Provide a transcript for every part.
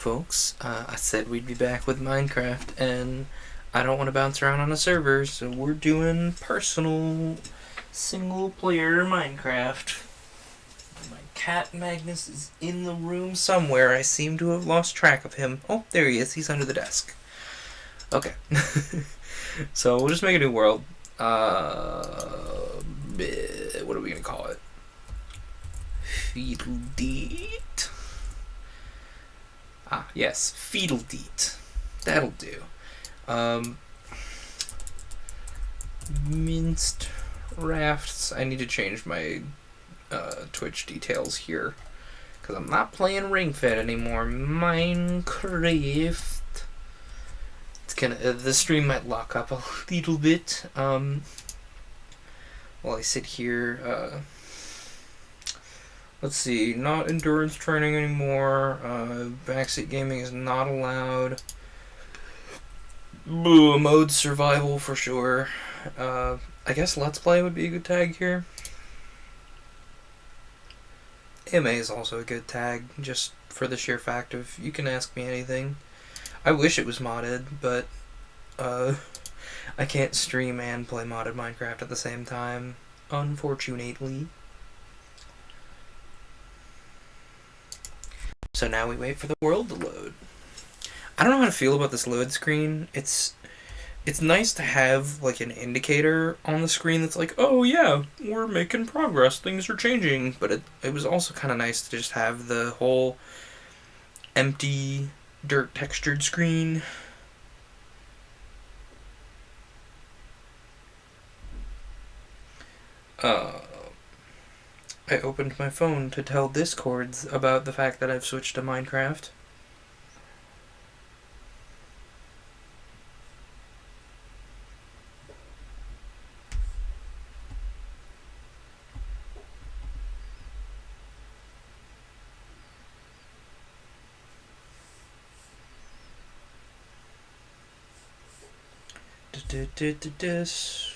folks. I said we'd be back with Minecraft, and I don't want to bounce around on a server, so we're doing personal, single-player Minecraft. My cat Magnus is in the room somewhere. I seem to have lost track of him. Oh, there he is. He's under the desk. Okay. So we'll just make a new world. What are we going to call it? Fiddledeet? Ah, yes, Fiddledeet. That'll do. Minced rafts. I need to change my Twitch details here because I'm not playing Ring Fit anymore. Minecraft. It's gonna the stream might lock up a little bit. While I sit here. Let's see, not endurance training anymore. Backseat gaming is not allowed. Mode survival for sure. I guess Let's Play would be a good tag here. MA is also a good tag, just for the sheer fact of you can ask me anything. I wish it was modded, but I can't stream and play modded Minecraft at the same time, unfortunately. So now we wait for the world to load. I don't know how to feel about this load screen. It's nice to have like an indicator on the screen that's like, oh yeah, we're making progress, things are changing. But it was also kind of nice to just have the whole empty, dirt textured screen. I opened my phone to tell Discords about the fact that I've switched to Minecraft.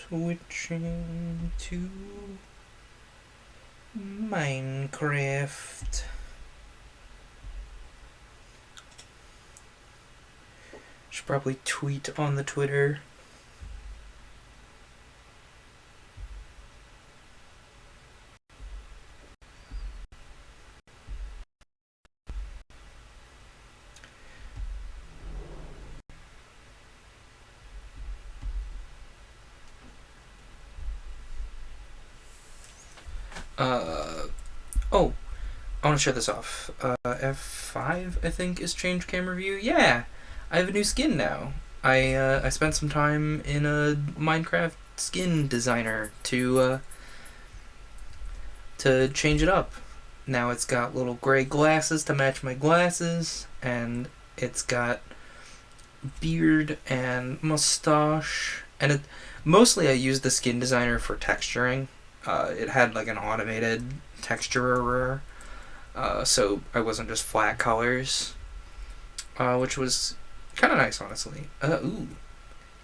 Switching to Minecraft. Should probably tweet on the Twitter. Oh, I want to show this off. F5, I think, is change camera view. Yeah, I have a new skin now. I spent some time in a Minecraft skin designer to change it up. Now it's got little gray glasses to match my glasses, and it's got beard and mustache, and mostly I used the skin designer for texturing. It had like an automated texturer, so I wasn't just flat colors, which was kind of nice, honestly. Ooh,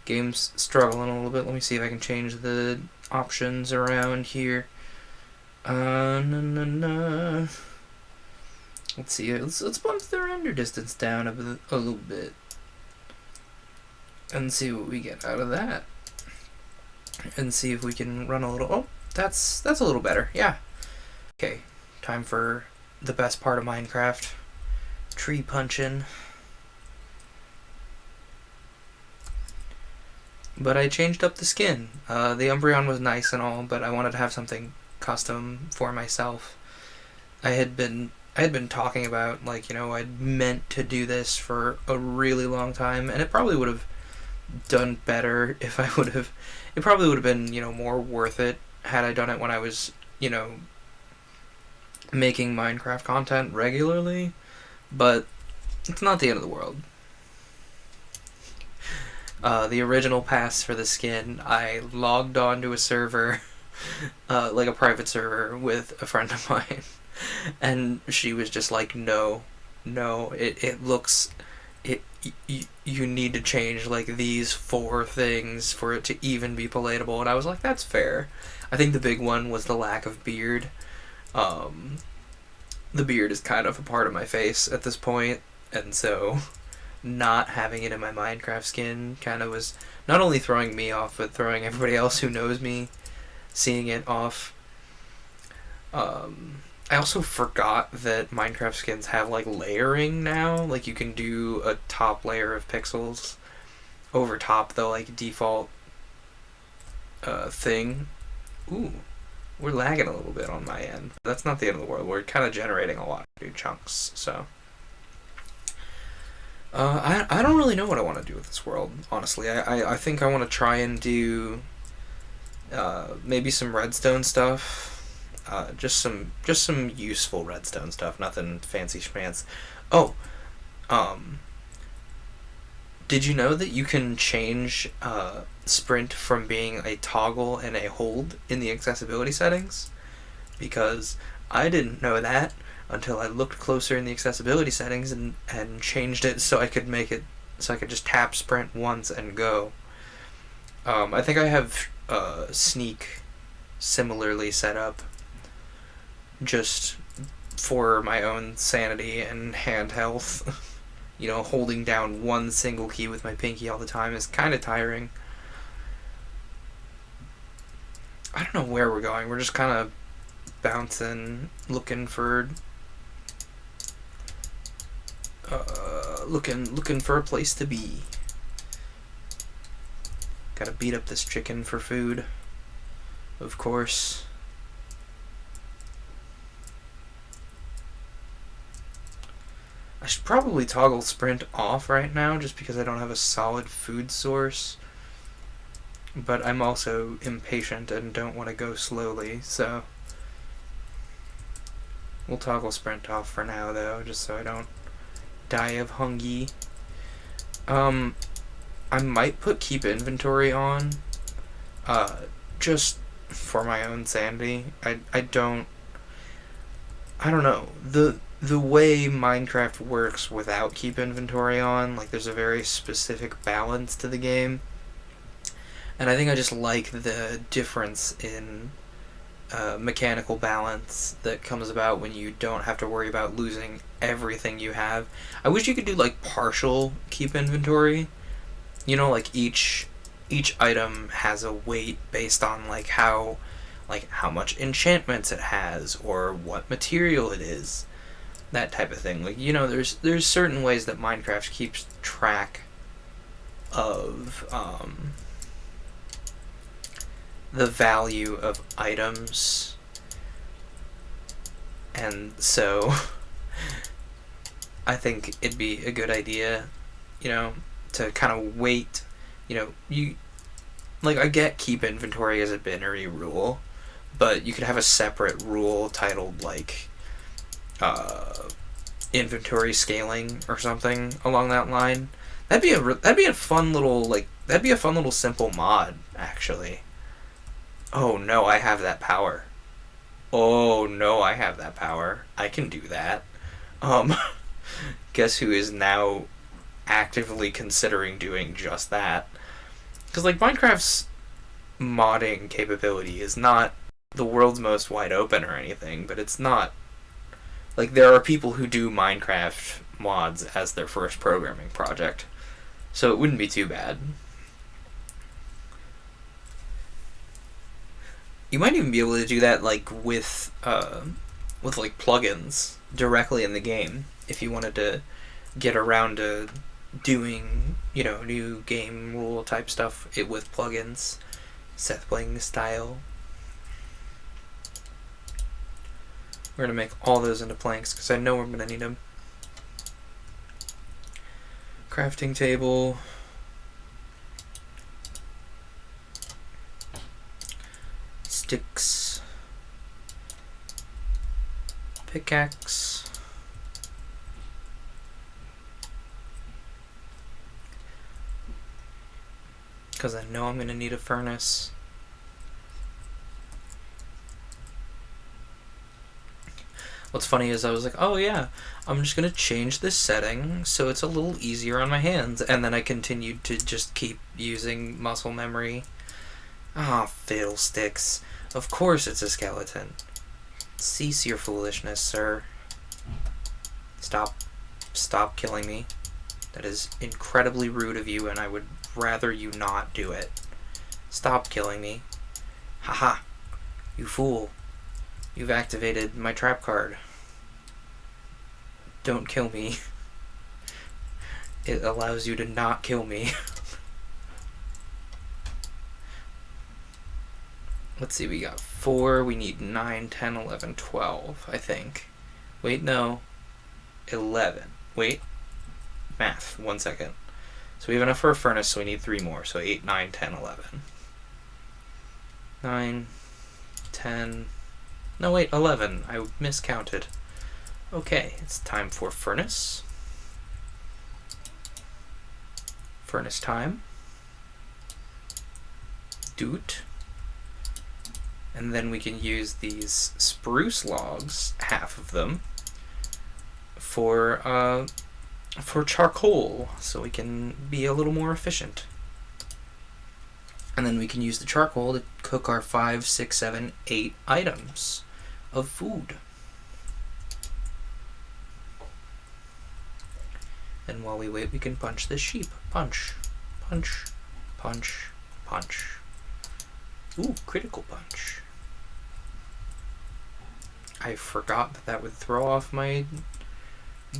game's struggling a little bit. Let me see if I can change the options around here. Let's see. Let's bump the render distance down a little bit, and see what we get out of that, and see if we can run a little. Oh, that's a little better. Yeah. Okay, time for the best part of Minecraft. Tree punching. But I changed up the skin. The Umbreon was nice and all, but I wanted to have something custom for myself. I had been talking about, like, you know, I'd meant to do this for a really long time, and it probably would have done better if I would have. It probably would have been, you know, more worth it had I done it when I was, you know, making Minecraft content regularly, but it's not the end of the world. The original pass for the skin, I logged on to a server, like a private server with a friend of mine, and she was just like, no, it looks, you need to change like these 4 things for it to even be palatable, and I was like, that's fair. I think the big one was the lack of beard. The beard is kind of a part of my face at this point. and so not having it in my Minecraft skin kind of was not only throwing me off, but throwing everybody else who knows me seeing it off. I also forgot that Minecraft skins have like layering now. Like you can do a top layer of pixels over top the like default thing. Ooh, we're lagging a little bit on my end. That's not the end of the world. We're kind of generating a lot of new chunks, so. I don't really know what I want to do with this world, honestly. I think I want to try and do maybe some redstone stuff. Just some useful redstone stuff, nothing fancy schmancy. Oh, did you know that you can change sprint from being a toggle and a hold in the accessibility settings? Because I didn't know that until I looked closer in the accessibility settings and changed it so I could make it so I could just tap sprint once and go. I think I have sneak similarly set up just for my own sanity and hand health. You know, holding down one single key with my pinky all the time is kind of tiring. I don't know where we're going. We're just kind of bouncing, looking for looking for a place to be. Gotta beat up this chicken for food, of course. I should probably toggle sprint off right now just because I don't have a solid food source. But I'm also impatient and don't want to go slowly, so we'll toggle sprint off for now though, just so I don't die of hunger. I might put keep inventory on, just for my own sanity. I don't know. The way Minecraft works without keep inventory on, like there's a very specific balance to the game. And I think I just like the difference in mechanical balance that comes about when you don't have to worry about losing everything you have. I wish you could do like partial keep inventory. You know, like each item has a weight based on like how much enchantments it has or what material it is. That type of thing. Like, you know, there's certain ways that Minecraft keeps track of the value of items, and so I think it'd be a good idea, you know, to kind of wait. You know, you like, I get keep inventory as a binary rule, but you could have a separate rule titled like inventory scaling or something along that line. That'd be a fun little simple mod, actually. Oh no, I have that power. Oh no, I have that power. I can do that. Um, guess who is now actively considering doing just that? Because like Minecraft's modding capability is not the world's most wide open or anything, but it's not like there are people who do Minecraft mods as their first programming project, so it wouldn't be too bad. You might even be able to do that like with like plugins directly in the game if you wanted to get around to doing, you know, new game rule type stuff with plugins. Seth playing style. We're gonna make all those into planks because I know we're gonna need them. Crafting table. Sticks. Pickaxe. Because I know I'm gonna need a furnace. What's funny is I was like, oh yeah, I'm just gonna change this setting so it's a little easier on my hands, and then I continued to just keep using muscle memory. Ah, fiddlesticks. Of course it's a skeleton. Cease your foolishness, sir. Stop. Stop killing me. That is incredibly rude of you, and I would rather you not do it. Stop killing me. Haha. You fool. You've activated my trap card. Don't kill me. It allows you to not kill me. Let's see, we got 4. We need 9, 10, 11, 12, I think. Wait, no. 11. Wait. Math. 1 second. So we have enough for a furnace, so we need 3 more. So 8, 9, 10, 11. 9, 10... No, wait, 11. I miscounted. Okay, it's time for furnace. Furnace time. Doot. And then we can use these spruce logs, half of them, for charcoal, so we can be a little more efficient. And then we can use the charcoal to cook our 5, 6, 7, 8 items of food. And while we wait, we can punch this sheep. Punch, punch, punch, punch. Ooh, critical punch. I forgot that that would throw off my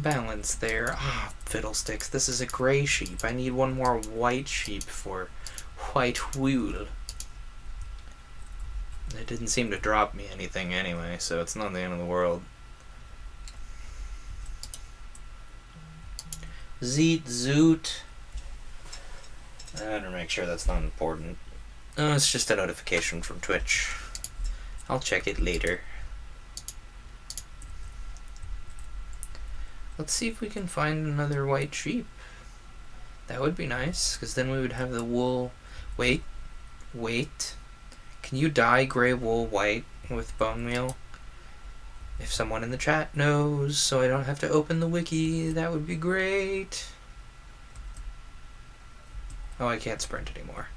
balance there. Ah, fiddlesticks. This is a gray sheep. I need one more white sheep for white wool. It didn't seem to drop me anything anyway, so it's not the end of the world. Zeet zoot. I better make sure that's not important. Oh, it's just a notification from Twitch. I'll check it later. Let's see if we can find another white sheep. That would be nice, because then we would have the wool. Wait. Can you dye gray wool white with bone meal? If someone in the chat knows, so I don't have to open the wiki, that would be great. Oh, I can't sprint anymore.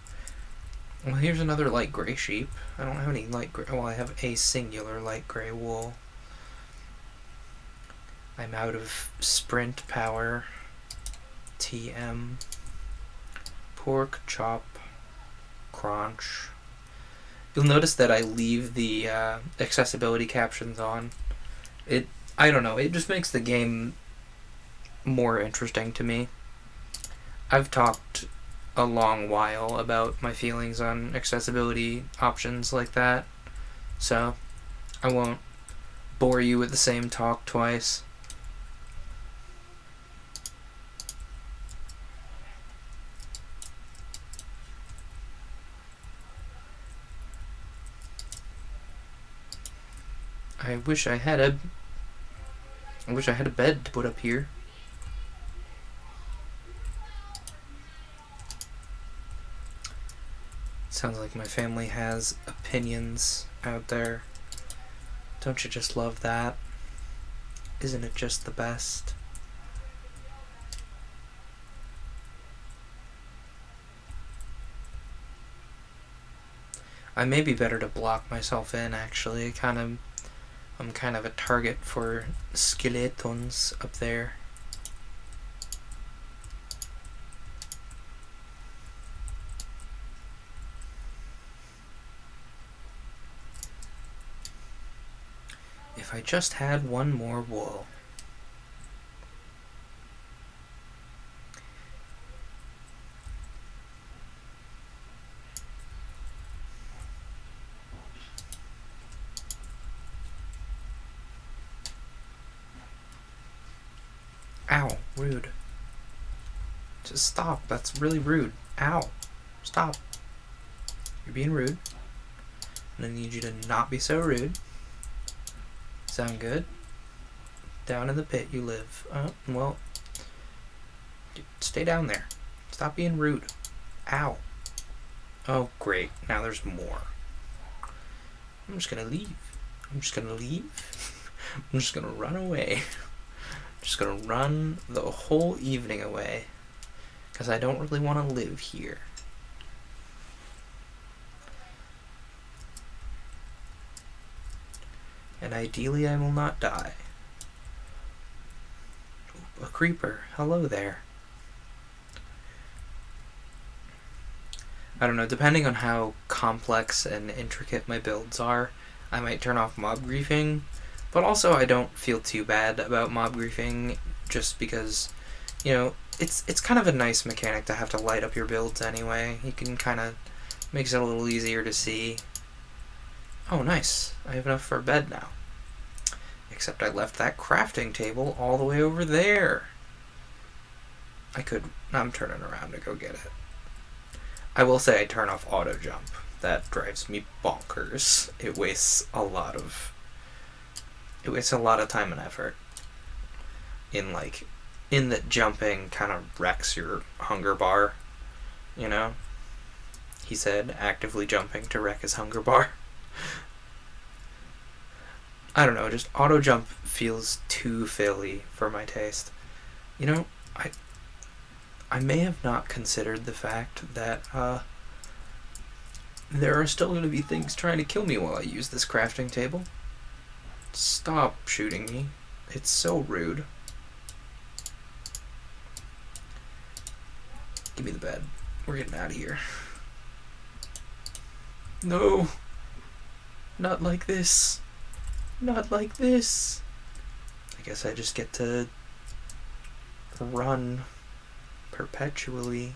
Well, here's another light gray sheep. I don't have any light gray. Well, I have a singular light gray wool. I'm out of sprint power. TM. Pork chop. Crunch. You'll notice that I leave the accessibility captions on. I don't know, it just makes the game more interesting to me. I've talked a long while about my feelings on accessibility options like that, so I won't bore you with the same talk twice. I wish I had a bed to put up here. Sounds like my family has opinions out there. Don't you just love that? Isn't it just the best? I may be better to block myself in, actually. I'm kind of a target for skeletons up there. If I just had one more wool. Ow, rude. Just stop, that's really rude. Ow, stop. You're being rude. And I need you to not be so rude. Sound good? Down in the pit you live. Well, stay down there. Stop being rude. Ow. Oh, great. Now there's more. I'm just gonna leave. I'm just gonna run away. I'm just gonna run the whole evening away. Because I don't really want to live here. And ideally I will not die. a creeper. Hello there. I don't know, depending on how complex and intricate my builds are, I might turn off mob griefing, but also I don't feel too bad about mob griefing just because, you know, it's kind of a nice mechanic to have to light up your builds anyway. You can kind of, makes it a little easier to see. Oh, nice. I have enough for a bed now. Except I left that crafting table all the way over there. I'm turning around to go get it. I will say I turn off auto jump. That drives me bonkers. It wastes a lot of time and effort. In that jumping kind of wrecks your hunger bar, you know? He said, actively jumping to wreck his hunger bar. I don't know, just auto jump feels too faily for my taste. You know, I may have not considered the fact that there are still going to be things trying to kill me while I use this crafting table. Stop shooting me. It's so rude. Give me the bed. We're getting out of here. No. Not like this. Not like this. I guess I just get to run perpetually.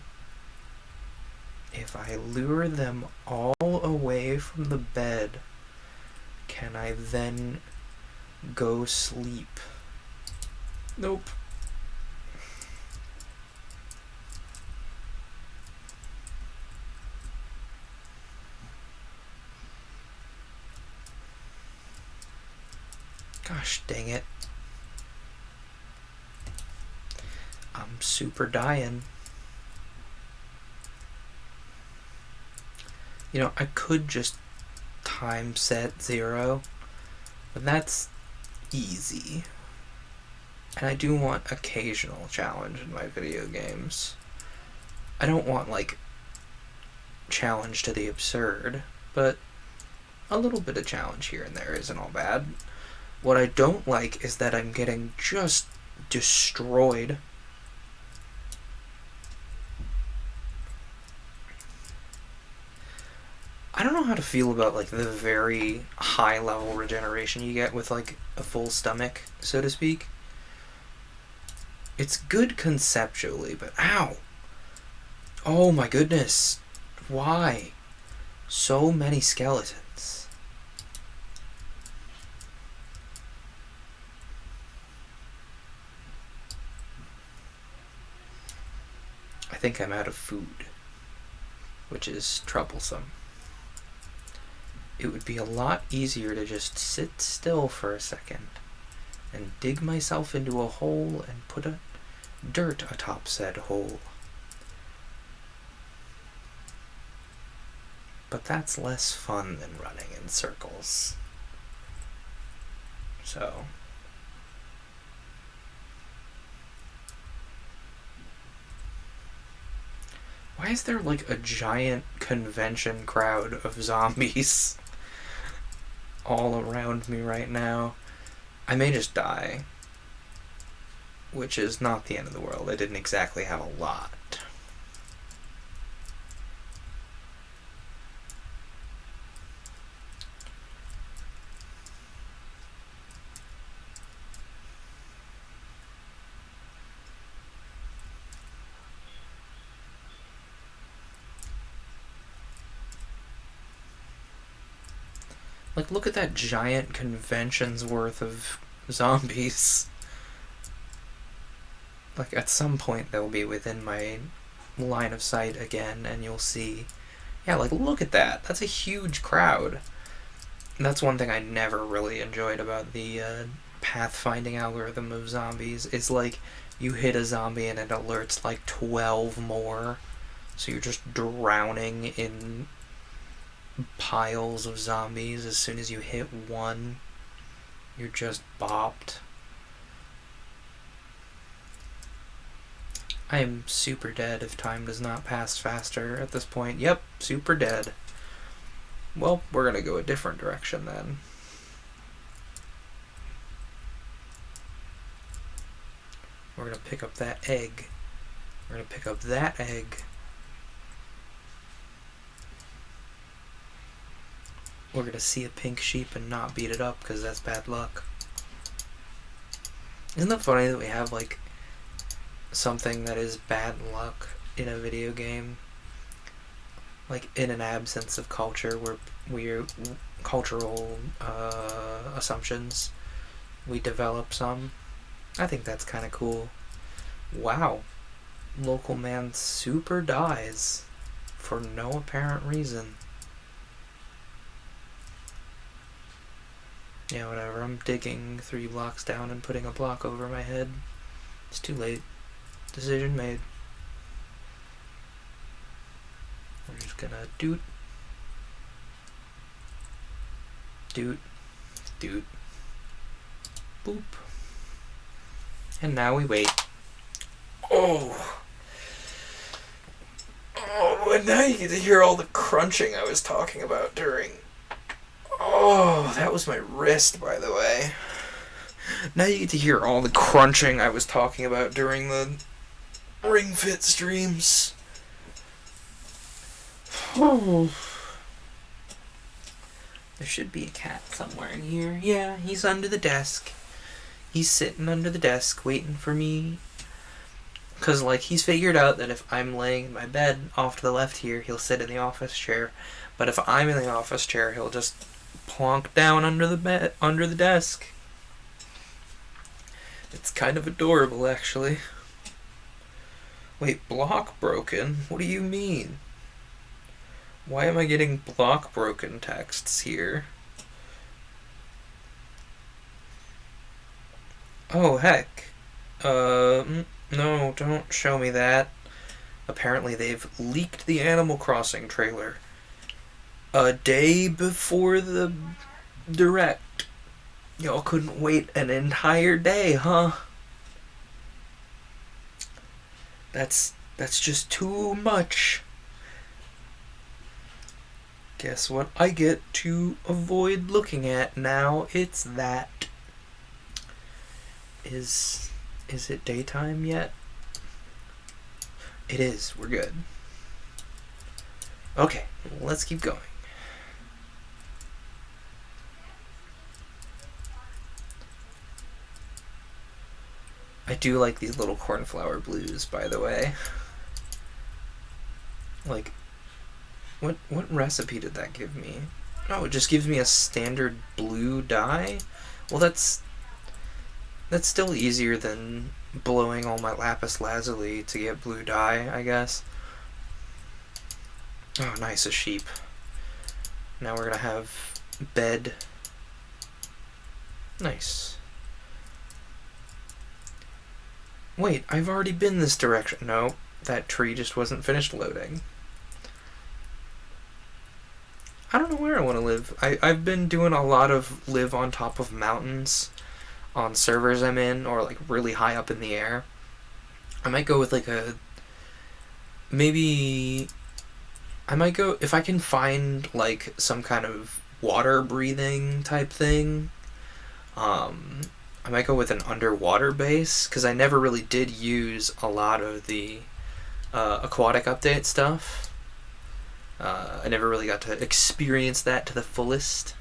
If I lure them all away from the bed, can I then go sleep? Nope. Gosh dang it. I'm super dying. You know, I could just time set 0, but that's easy. And I do want occasional challenge in my video games. I don't want, like, challenge to the absurd, but a little bit of challenge here and there isn't all bad. What I don't like is that I'm getting just destroyed. I don't know how to feel about, like, the very high level regeneration you get with, like, a full stomach, so to speak. It's good conceptually, but ow! Oh my goodness. Why? So many skeletons. I think I'm out of food, which is troublesome. It would be a lot easier to just sit still for a second and dig myself into a hole and put a dirt atop said hole. But that's less fun than running in circles. So, why is there like a giant convention crowd of zombies all around me right now? I may just die, which is not the end of the world. I didn't exactly have a lot. Like, look at that giant convention's worth of zombies. Like, at some point they'll be within my line of sight again, and you'll see. Yeah, like, look at that. That's a huge crowd. And that's one thing I never really enjoyed about the pathfinding algorithm of zombies, is, like, you hit a zombie and it alerts, like, 12 more. So you're just drowning in piles of zombies. As soon as you hit one, you're just bopped. I am super dead if time does not pass faster at this point. Yep, super dead. Well, we're gonna go a different direction then. We're we're gonna pick up that egg. We're gonna pick up that egg. We're gonna see a pink sheep and not beat it up because that's bad luck. Isn't that funny that we have like something that is bad luck in a video game? Like in an absence of culture, where we're cultural assumptions, we develop some. I think that's kind of cool. Wow. Local man super dies for no apparent reason. Yeah, whatever. I'm digging 3 blocks down and putting a block over my head. It's too late. Decision made. We're just gonna doot. Doot. Doot. Boop. And now we wait. Oh! Oh, and now you get to hear all the crunching I was talking about during... Oh, that was my wrist, by the way. Now you get to hear all the crunching I was talking about during the Ring Fit streams. Oh. There should be a cat somewhere in here. Yeah, he's under the desk. He's sitting under the desk waiting for me. Because, like, he's figured out that if I'm laying in my bed off to the left here, he'll sit in the office chair. But if I'm in the office chair, he'll just plonk down under the desk. It's kind of adorable, actually. Wait, block broken? What do you mean? Why am I getting block broken texts here? Oh, heck. No, don't show me that. Apparently they've leaked the Animal Crossing trailer a day before the direct. Y'all couldn't wait an entire day, huh? That's just too much. Guess what I get to avoid looking at now? It's that. Is it daytime yet? It is. We're good. Okay, let's keep going. I do like these little cornflower blues, by the way. Like, what recipe did that give me? Oh, it just gives me a standard blue dye? Well, that's still easier than blowing all my lapis lazuli to get blue dye, I guess. Oh, nice, a sheep. Now we're gonna have bed. Nice. Wait, I've already been this direction. No, that tree just wasn't finished loading. I don't know where I want to live. I've been doing a lot of live on top of mountains on servers I'm in, or like really high up in the air. I might go with like a... Maybe... I might go... If I can find like some kind of water breathing type thing, I might go with an underwater base, because I never really did use a lot of the aquatic update stuff. I never really got to experience that to the fullest,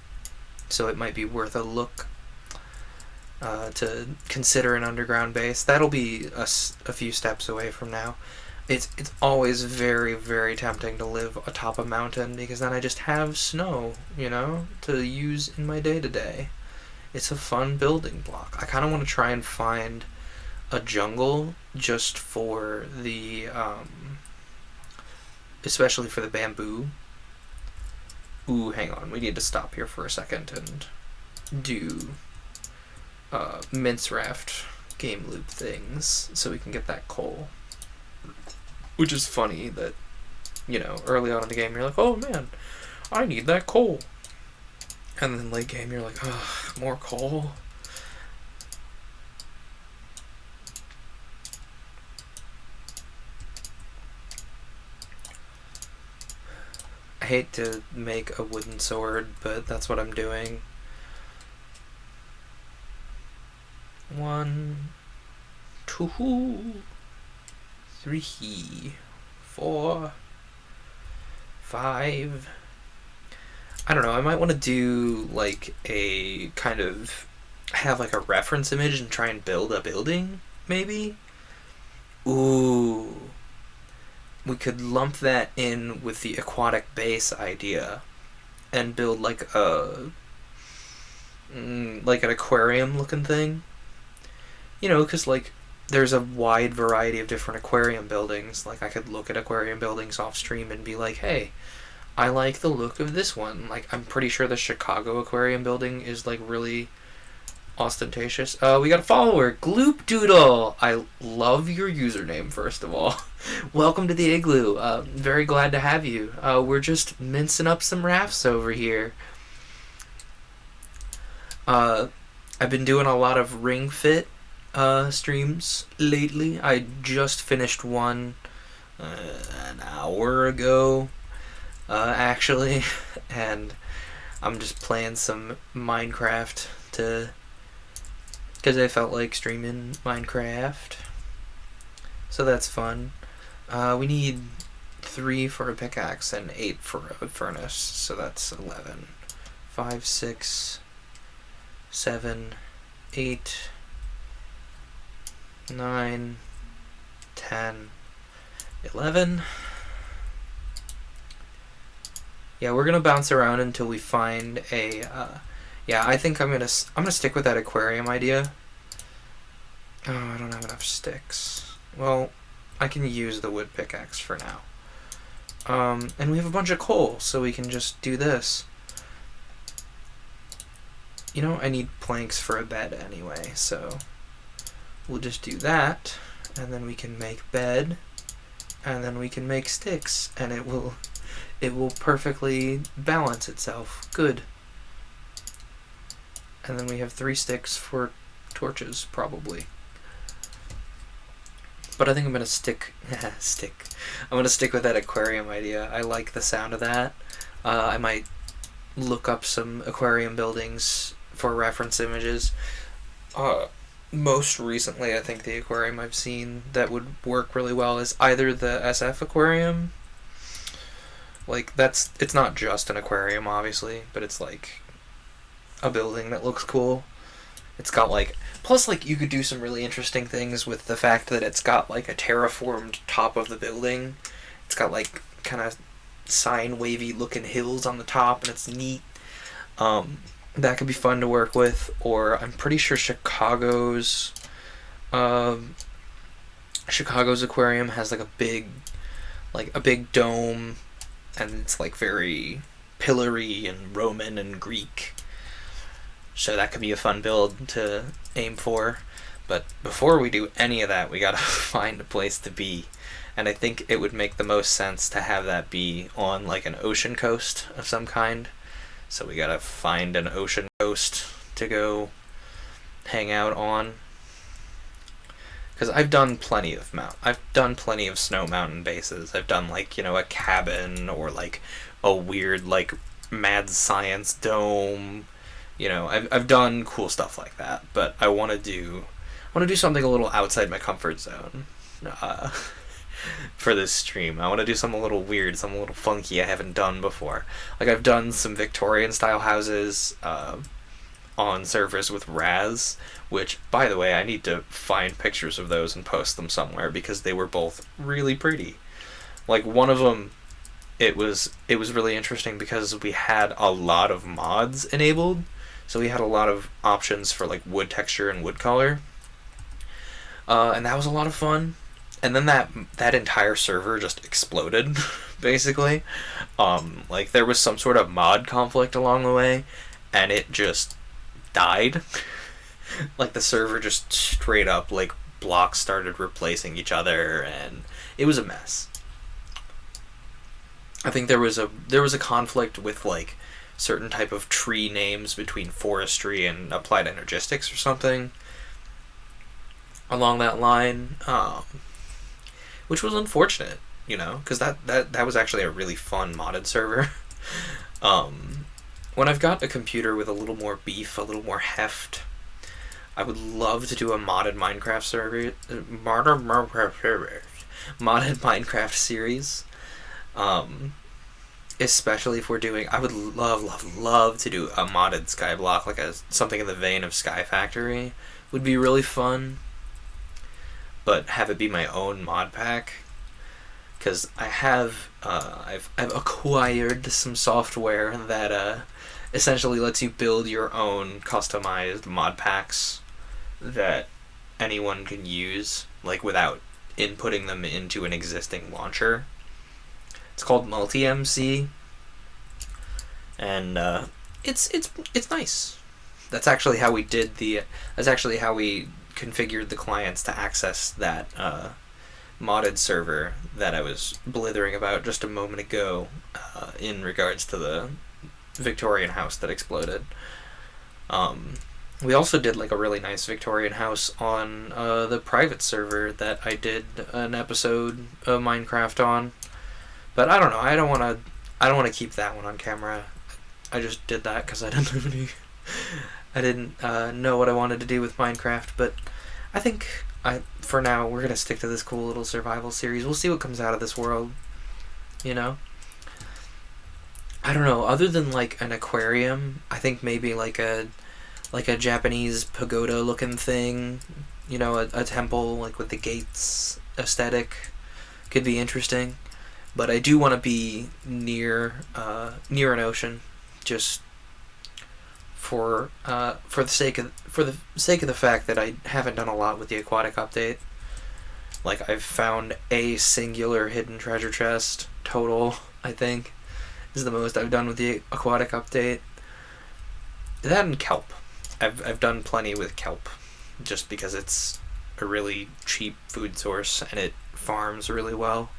so it might be worth a look to consider an underground base. That'll be a few steps away from now. It's always very, very tempting to live atop a mountain, because then I just have snow, you know, to use in my day-to-day. It's a fun building block. I kind of want to try and find a jungle just for the, especially for the bamboo. Ooh, hang on. We need to stop here for a second and do mince raft game loop things so we can get that coal. Which is funny that, you know, early on in the game you're like, oh man, I need that coal. And then late game you're like, oh, more coal? I hate to make a wooden sword, but that's what I'm doing. 1, 2, 3, 4, 5. I don't know, I might want to do like a kind of have like a reference image and try and build a building, maybe? Ooh. We could lump that in with the aquatic base idea and build like like an aquarium looking thing. You know, because like there's a wide variety of different aquarium buildings. Like I could look at aquarium buildings off stream and be like, hey, I like the look of this one. Like I'm pretty sure the Chicago aquarium building is like really ostentatious. We got a follower, Gloop Doodle. I love your username, first of all. Welcome to the igloo. Very glad to have you. We're just mincing up some rafts over here. I've been doing a lot of Ring Fit streams lately. I just finished one an hour ago, actually, and I'm just playing some Minecraft because I felt like streaming Minecraft. So that's fun. We need 3 for a pickaxe and 8 for a furnace, so that's 11. 5, 6, 7, 8, 9, 10, 11. Yeah, we're gonna bounce around until we find a. Yeah, I think I'm gonna stick with that aquarium idea. Oh, I don't have enough sticks. Well, I can use the wood pickaxe for now. And we have a bunch of coal, so we can just do this. You know, I need planks for a bed anyway, so we'll just do that, and then we can make bed, and then we can make sticks, and it will perfectly balance itself. Good. And then we have 3 sticks for torches, probably. But I think I'm gonna stick with that aquarium idea. I like the sound of that. I might look up some aquarium buildings for reference images. Most recently, I think the aquarium I've seen that would work really well is either the SF aquarium. Like it's not just an aquarium, obviously, but it's like a building that looks cool. It's got like, plus like you could do some really interesting things with the fact that it's got like a terraformed top of the building. It's got like kind of sine wavy looking hills on the top, and it's neat. That could be fun to work with. Or I'm pretty sure Chicago's aquarium has like a big dome, and it's like very pillory and Roman and Greek. So that could be a fun build to aim for. But before we do any of that, we gotta find a place to be. And I think it would make the most sense to have that be on like an ocean coast of some kind. So we gotta find an ocean coast to go hang out on. Because I've done plenty of snow mountain bases. I've done like, you know, a cabin or like a weird like mad science dome. You know, I've done cool stuff like that, but I want to do something a little outside my comfort zone for this stream. I want to do something a little weird, something a little funky I haven't done before. Like I've done some Victorian style houses on servers with Raz, which, by the way, I need to find pictures of those and post them somewhere because they were both really pretty. Like one of them, it was really interesting because we had a lot of mods enabled. So we had a lot of options for like wood texture and wood color, and that was a lot of fun. And then that entire server just exploded, basically. Like there was some sort of mod conflict along the way, and it just died. Like the server just straight up like blocks started replacing each other, and it was a mess. I think there was a conflict with like certain type of tree names between forestry and applied energistics or something along that line, which was unfortunate, you know, because that was actually a really fun modded server. When I've got a computer with a little more beef, a little more heft, I would love to do a modded Minecraft server, modded Minecraft series. Especially if we're doing, I would love to do a modded Skyblock, like something in the vein of Sky Factory. Would be really fun. But have it be my own mod pack, because I've acquired some software that essentially lets you build your own customized mod packs that anyone can use, like without inputting them into an existing launcher. It's called Multi-MC, and it's nice. That's actually how we configured the clients to access that modded server that I was blithering about just a moment ago in regards to the Victorian house that exploded. We also did like a really nice Victorian house on the private server that I did an episode of Minecraft on. But I don't know. I don't want to keep that one on camera. I just did that because I didn't have any. I didn't know what I wanted to do with Minecraft. But I think for now we're gonna stick to this cool little survival series. We'll see what comes out of this world. You know. I don't know. Other than like an aquarium, I think maybe like a Japanese pagoda looking thing. You know, a temple like with the gates aesthetic could be interesting. But I do want to be near an ocean, just for the sake of the fact that I haven't done a lot with the aquatic update. Like I've found a singular hidden treasure chest total. I think is the most I've done with the aquatic update. That and kelp. I've done plenty with kelp, just because it's a really cheap food source and it farms really well.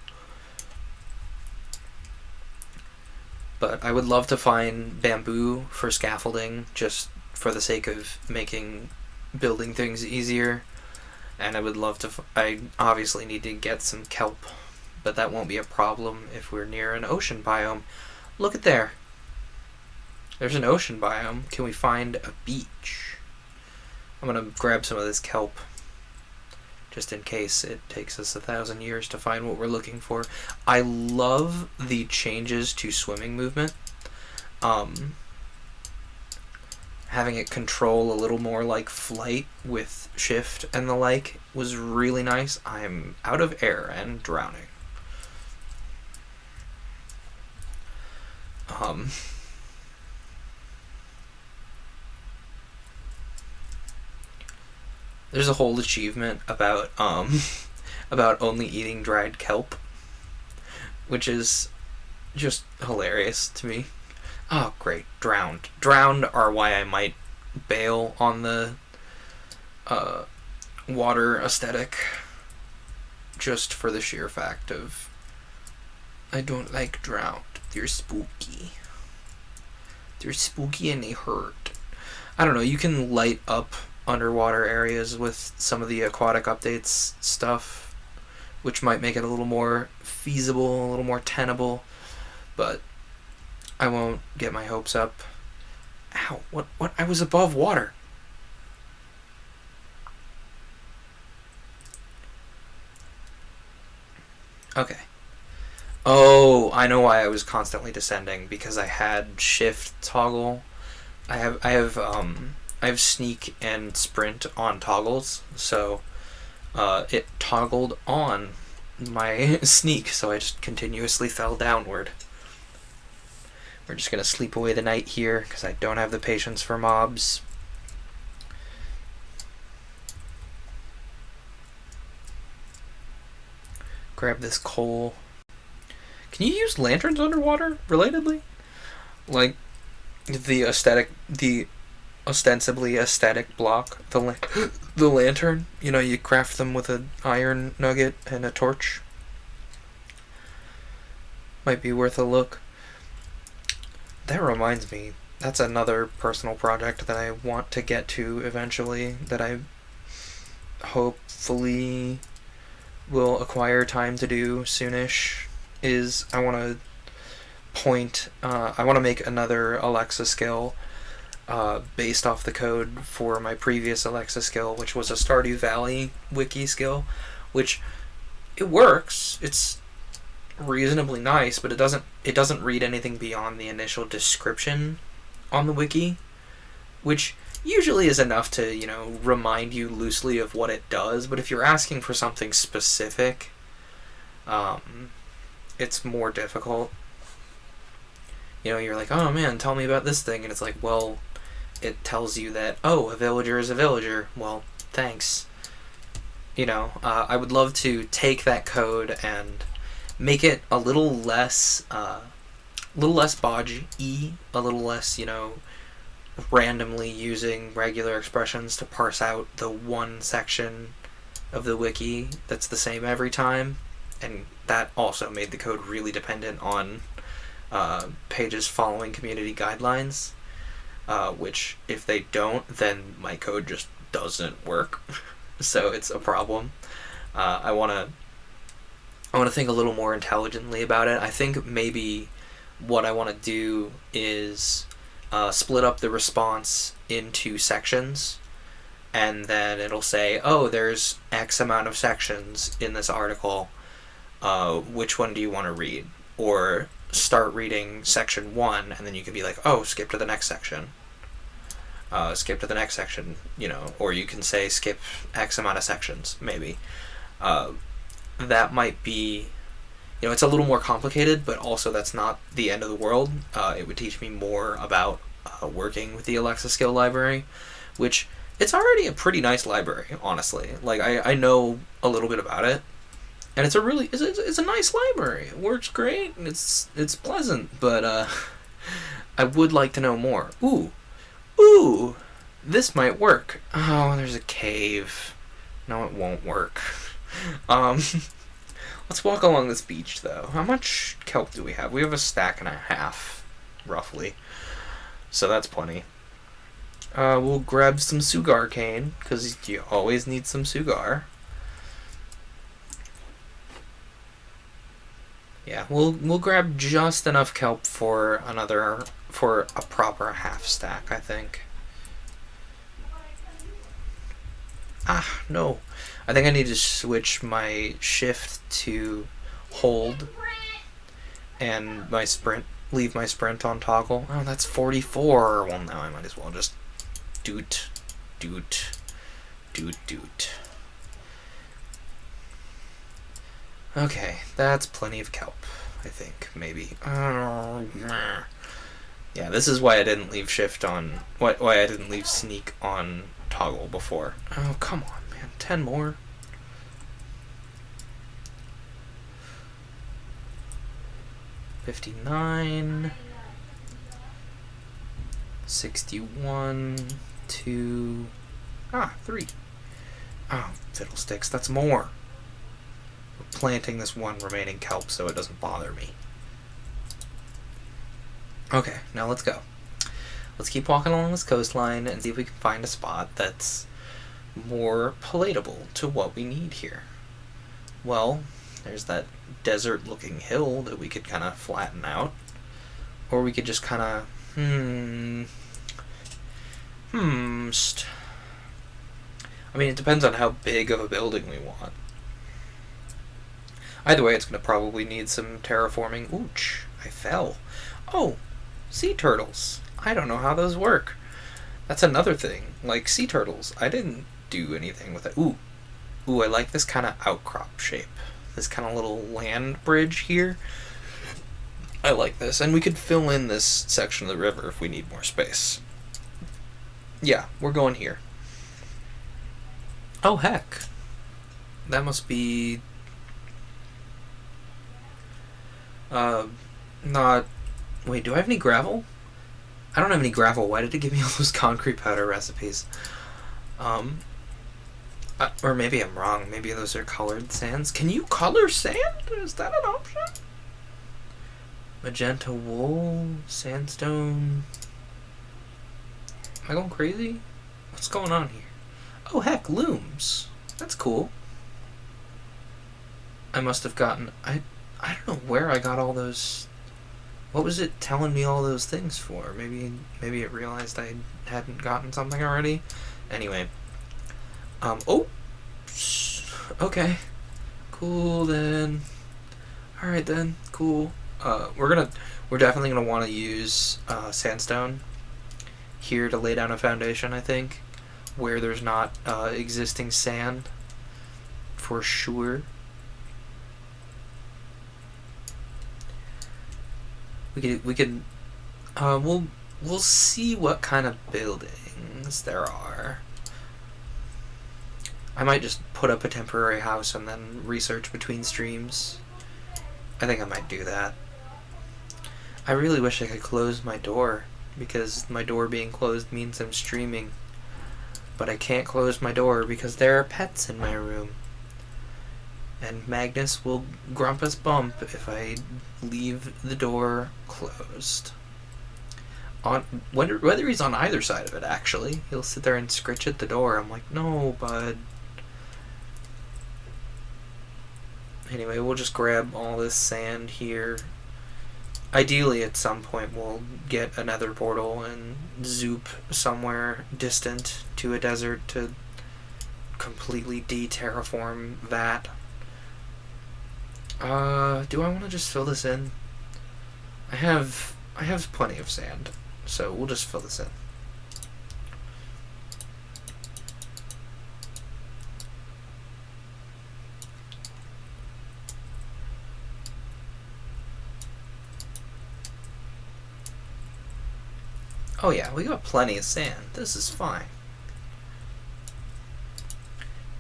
But I would love to find bamboo for scaffolding, just for the sake of making building things easier. And I would love to. I obviously need to get some kelp, but that won't be a problem if we're near an ocean biome. Look at there. There's an ocean biome. Can we find a beach? I'm gonna grab some of this kelp, just in case it takes us 1,000 years to find what we're looking for. I love the changes to swimming movement. Having it control a little more like flight with shift and the like was really nice. I'm out of air and drowning. There's a whole achievement about only eating dried kelp, which is just hilarious to me. Oh, great. Drowned. Drowned are why I might bail on the water aesthetic, just for the sheer fact of I don't like drowned. They're spooky. They're spooky and they hurt. I don't know, you can light up underwater areas with some of the aquatic updates stuff, which might make it a little more feasible, a little more tenable, but I won't get my hopes up. Ow, what? I was above water. Okay. Oh, I know why I was constantly descending, because I had shift toggle. I have sneak and sprint on toggles, so it toggled on my sneak, so I just continuously fell downward. We're just gonna sleep away the night here, because I don't have the patience for mobs. Grab this coal. Can you use lanterns underwater, relatedly? Like, the ostensibly aesthetic block, the lantern, you know, you craft them with an iron nugget and a torch. Might be worth a look. That reminds me, that's another personal project that I want to get to eventually, that I hopefully will acquire time to do soonish, is I want to make another Alexa skill based off the code for my previous Alexa skill, which was a Stardew Valley wiki skill, which it works. It's reasonably nice, but it doesn't read anything beyond the initial description on the wiki, which usually is enough to, remind you loosely of what it does. But if you're asking for something specific, it's more difficult. You're like, oh man, tell me about this thing, and it's like, well, it tells you that, oh, a villager is a villager. Well, thanks. I would love to take that code and make it a little less bodgy, a little less, randomly using regular expressions to parse out the one section of the wiki that's the same every time. And that also made the code really dependent on pages following community guidelines, which if they don't, then my code just doesn't work. So it's a problem. I want to think a little more intelligently about it. I think maybe what I want to do is split up the response into sections, and then it'll say, oh, there's X amount of sections in this article. Which one do you want to read? Or start reading section 1, and then you can be like, oh, skip to the next section. Skip to the next section, or you can say skip X amount of sections, maybe. That might be, it's a little more complicated, but also that's not the end of the world. It would teach me more about working with the Alexa skill library, which it's already a pretty nice library, honestly. Like, I know a little bit about it, and it's a nice library. It works great, and it's pleasant, but I would like to know more. Ooh, this might work. Oh, there's a cave. No, it won't work. Let's walk along this beach, though. How much kelp do we have? We have a stack and a half, roughly. So that's plenty. We'll grab some sugar cane, because you always need some sugar. Yeah, we'll grab just enough kelp for a proper half stack, I think. Ah, no. I think I need to switch my shift to hold and leave my sprint on toggle. Oh, that's 44. Well, now I might as well just doot. Okay, that's plenty of kelp, I think, maybe. Yeah, this is why I didn't leave shift on, why I didn't leave sneak on toggle before. Oh, come on, man. 10 more. $59, 61, 2, 3. Oh, fiddlesticks, that's more. We're planting this one remaining kelp so it doesn't bother me. Okay, now let's go. Let's keep walking along this coastline and see if we can find a spot that's more palatable to what we need here. Well, there's that desert-looking hill that we could kind of flatten out. Or we could just kind of, I mean, it depends on how big of a building we want. Either way, it's going to probably need some terraforming. Ooch, I fell. Oh, sea turtles. I don't know how those work. That's another thing. Like sea turtles, I didn't do anything with it. Ooh, I like this kind of outcrop shape. This kind of little land bridge here. I like this. And we could fill in this section of the river if we need more space. Yeah, we're going here. Oh, heck. That must be... not... Wait, do I have any gravel? I don't have any gravel. Why did it give me all those concrete powder recipes? Or maybe I'm wrong. Maybe those are colored sands. Can you color sand? Is that an option? Magenta wool, sandstone. Am I going crazy? What's going on here? Oh, heck, looms. That's cool. I must have gotten... I don't know where I got all those What was it telling me all those things for? Maybe it realized I hadn't gotten something already. Anyway. Oh! Okay. Cool then. Alright then. Cool. We're definitely gonna want to use sandstone here to lay down a foundation, I think, where there's not existing sand, for sure. We'll see what kind of buildings there are. I might just put up a temporary house and then research between streams. I think I might do that. I really wish I could close my door, because my door being closed means I'm streaming. But I can't close my door because there are pets in my room. And Magnus will grumpus bump if I leave the door closed. Whether he's on either side of it, actually. He'll sit there and scritch at the door. I'm like, no, bud. Anyway, we'll just grab all this sand here. Ideally, at some point, we'll get a nether portal and zoop somewhere distant to a desert to completely de-terraform that. Do I want to just fill this in? I have plenty of sand, so we'll just fill this in. Oh yeah, we got plenty of sand. This is fine.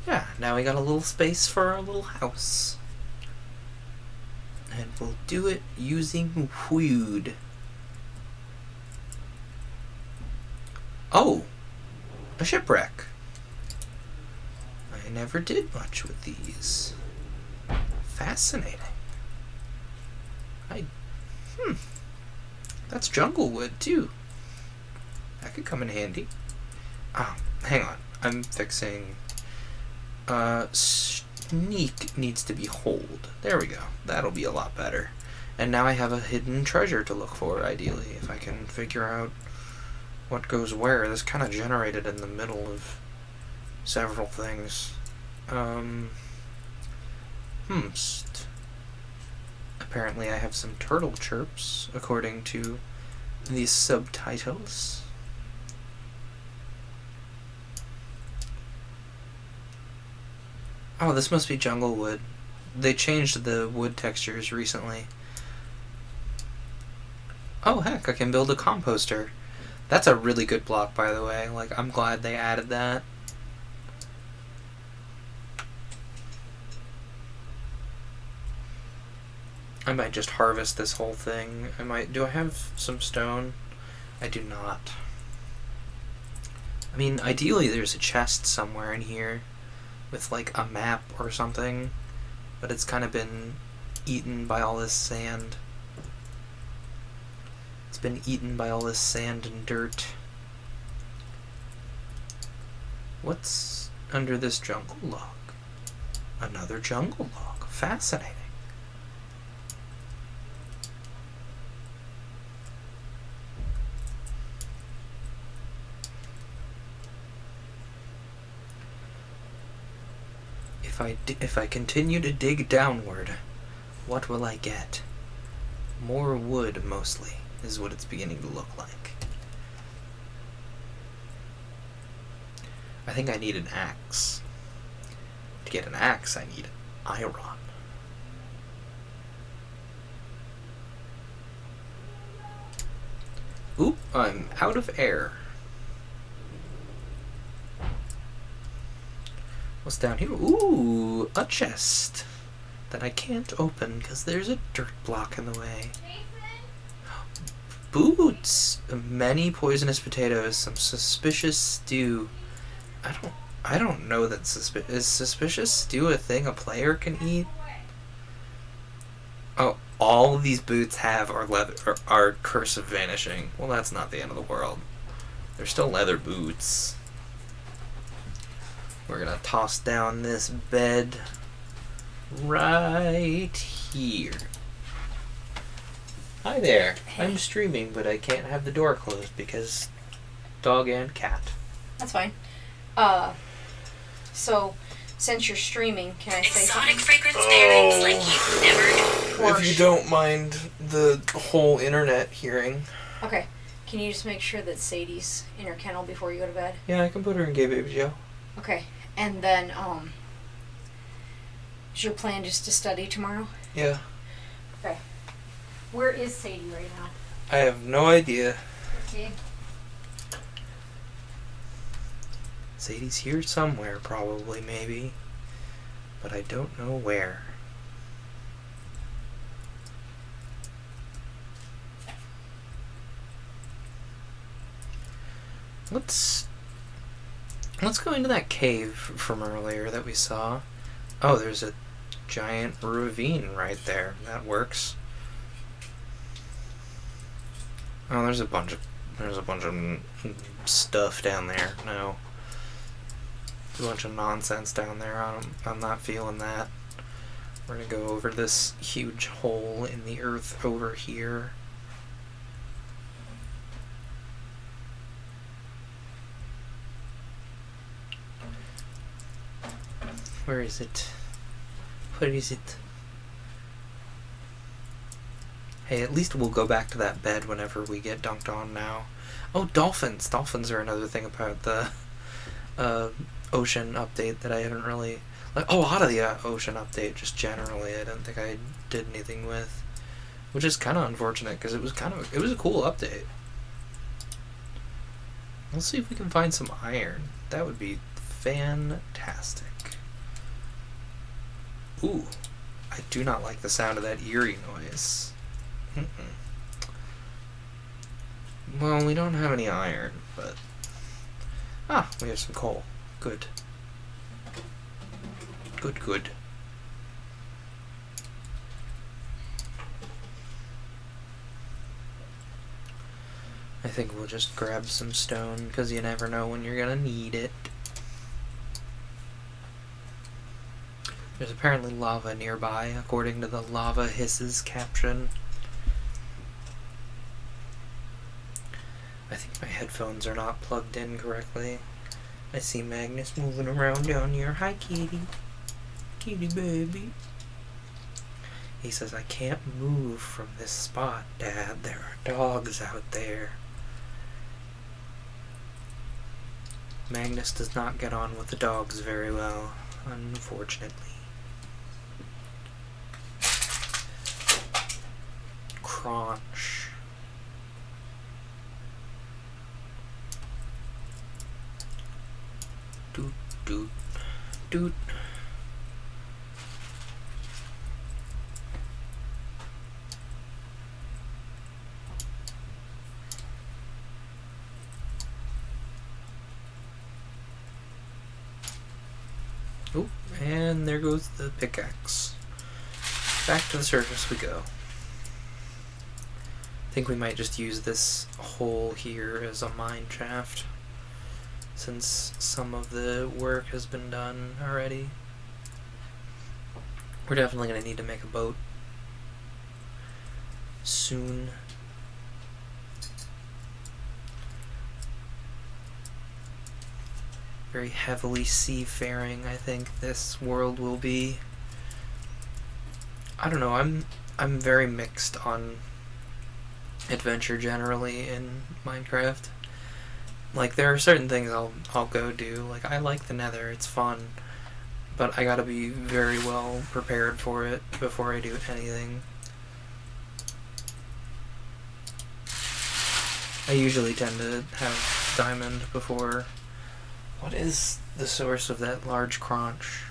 Yeah, now we got a little space for our little house. And we'll do it using wood. Oh! A shipwreck. I never did much with these. Fascinating. That's jungle wood, too. That could come in handy. Oh, hang on. I'm fixing... sneak needs to be hold. There we go. That'll be a lot better. And now I have a hidden treasure to look for, ideally, if I can figure out what goes where. This kind of generated in the middle of several things. Apparently I have some turtle chirps, according to these subtitles. Oh, this must be jungle wood. They changed the wood textures recently. Oh heck, I can build a composter. That's a really good block, by the way. Like, I'm glad they added that. I might just harvest this whole thing. Do I have some stone? I do not. I mean, ideally there's a chest somewhere in here with like a map or something, but it's kind of been eaten by all this sand. It's been eaten by all this sand and dirt. What's under this jungle log? Another jungle log. Fascinating. If I continue to dig downward, what will I get? More wood, mostly, is what it's beginning to look like. I think I need an axe. To get an axe, I need iron. Oop, I'm out of air. What's down here? Ooh, a chest that I can't open because there's a dirt block in the way. Boots! Many poisonous potatoes, some suspicious stew. I don't know that is suspicious stew a thing a player can eat? Oh, all of these boots have are Curse of Vanishing. Well, that's not the end of the world. They're still leather boots. We're gonna toss down this bed right here. Hi there. I'm streaming, but I can't have the door closed because dog and cat. That's fine. So since you're streaming, can I say Exotic something? fragrance pairings like you've never. If you don't mind the whole internet hearing. Okay. Can you just make sure that Sadie's in her kennel before you go to bed? Yeah, I can put her in Gay Baby Joe. Okay. And then, is your plan just to study tomorrow? Yeah. Okay. Where is Sadie right now? I have no idea. Okay. Sadie's here somewhere, probably, maybe. But I don't know where. Let's go into that cave from earlier that we saw. Oh, there's a giant ravine right there. That works. Oh, there's a bunch of stuff down there. No. There's a bunch of nonsense down there. I'm not feeling that. We're gonna go over this huge hole in the earth over here. Where is it? Where is it? Hey, at least we'll go back to that bed whenever we get dunked on now. Oh, dolphins! Dolphins are another thing about the ocean update that I haven't really... a lot of the ocean update, just generally, I don't think I did anything with. Which is kind of unfortunate, because it was a cool update. Let's see if we can find some iron. That would be fantastic. Ooh, I do not like the sound of that eerie noise. Well, we don't have any iron, but... Ah, we have some coal. Good. Good. I think we'll just grab some stone, because you never know when you're gonna need it. There's apparently lava nearby, according to the Lava Hisses caption. I think my headphones are not plugged in correctly. I see Magnus moving around down here. Hi, kitty. Kitty baby. He says, I can't move from this spot, Dad. There are dogs out there. Magnus does not get on with the dogs very well, unfortunately. Crunch. Doot, doot, doot. Oh, and there goes the pickaxe. Back to the surface we go. I think we might just use this hole here as a mine shaft, since some of the work has been done already. We're definitely going to need to make a boat soon. Very heavily seafaring, I think this world will be. I don't know, I'm very mixed on adventure generally in Minecraft. Like, there are certain things I'll go do. Like, I like the Nether, it's fun, but I gotta be very well prepared for it before I do anything. I usually tend to have diamond before. What is the source of that large crunch?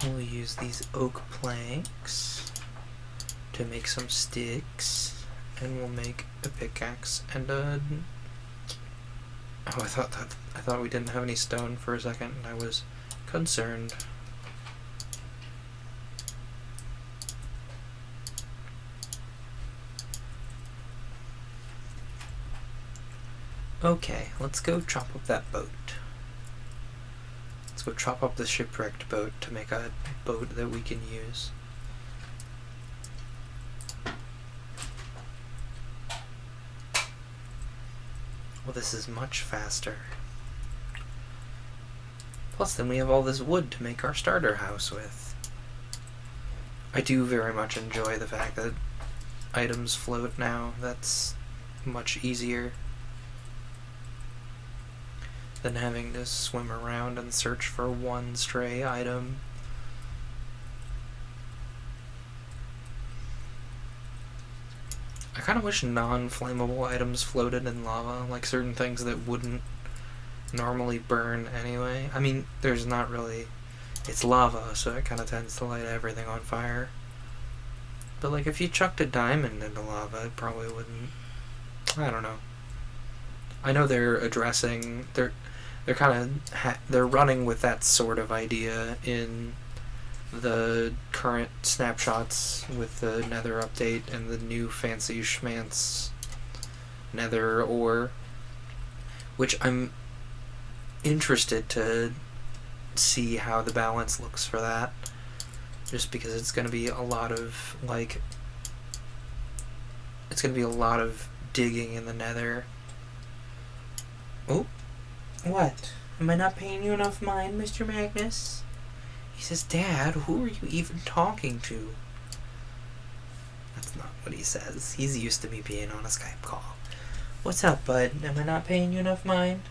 We'll use these oak planks to make some sticks, and we'll make a pickaxe and a... Oh, I thought we didn't have any stone for a second, and I was concerned. Okay, let's go chop up that boat. go chop up the shipwrecked boat to make a boat that we can use. Well, this is much faster. Plus, then we have all this wood to make our starter house with. I do very much enjoy the fact that items float now. That's much easier than having to swim around and search for one stray item. I kind of wish non-flammable items floated in lava, like certain things that wouldn't normally burn anyway. I mean, there's not really... It's lava, so it kind of tends to light everything on fire. But, like, if you chucked a diamond into lava, it probably wouldn't... I don't know. I know they're addressing... They're kind of... they're running with that sort of idea in the current snapshots with the Nether update and the new fancy schmance Nether ore, which I'm interested to see how the balance looks for that, just because it's going to be a lot of, like, it's going to be a lot of digging in the Nether. Oh, what? Am I not paying you enough mind, Mr. Magnus? He says, Dad, who are you even talking to? That's not what he says. He's used to me being on a Skype call. What's up, bud? Am I not paying you enough mind?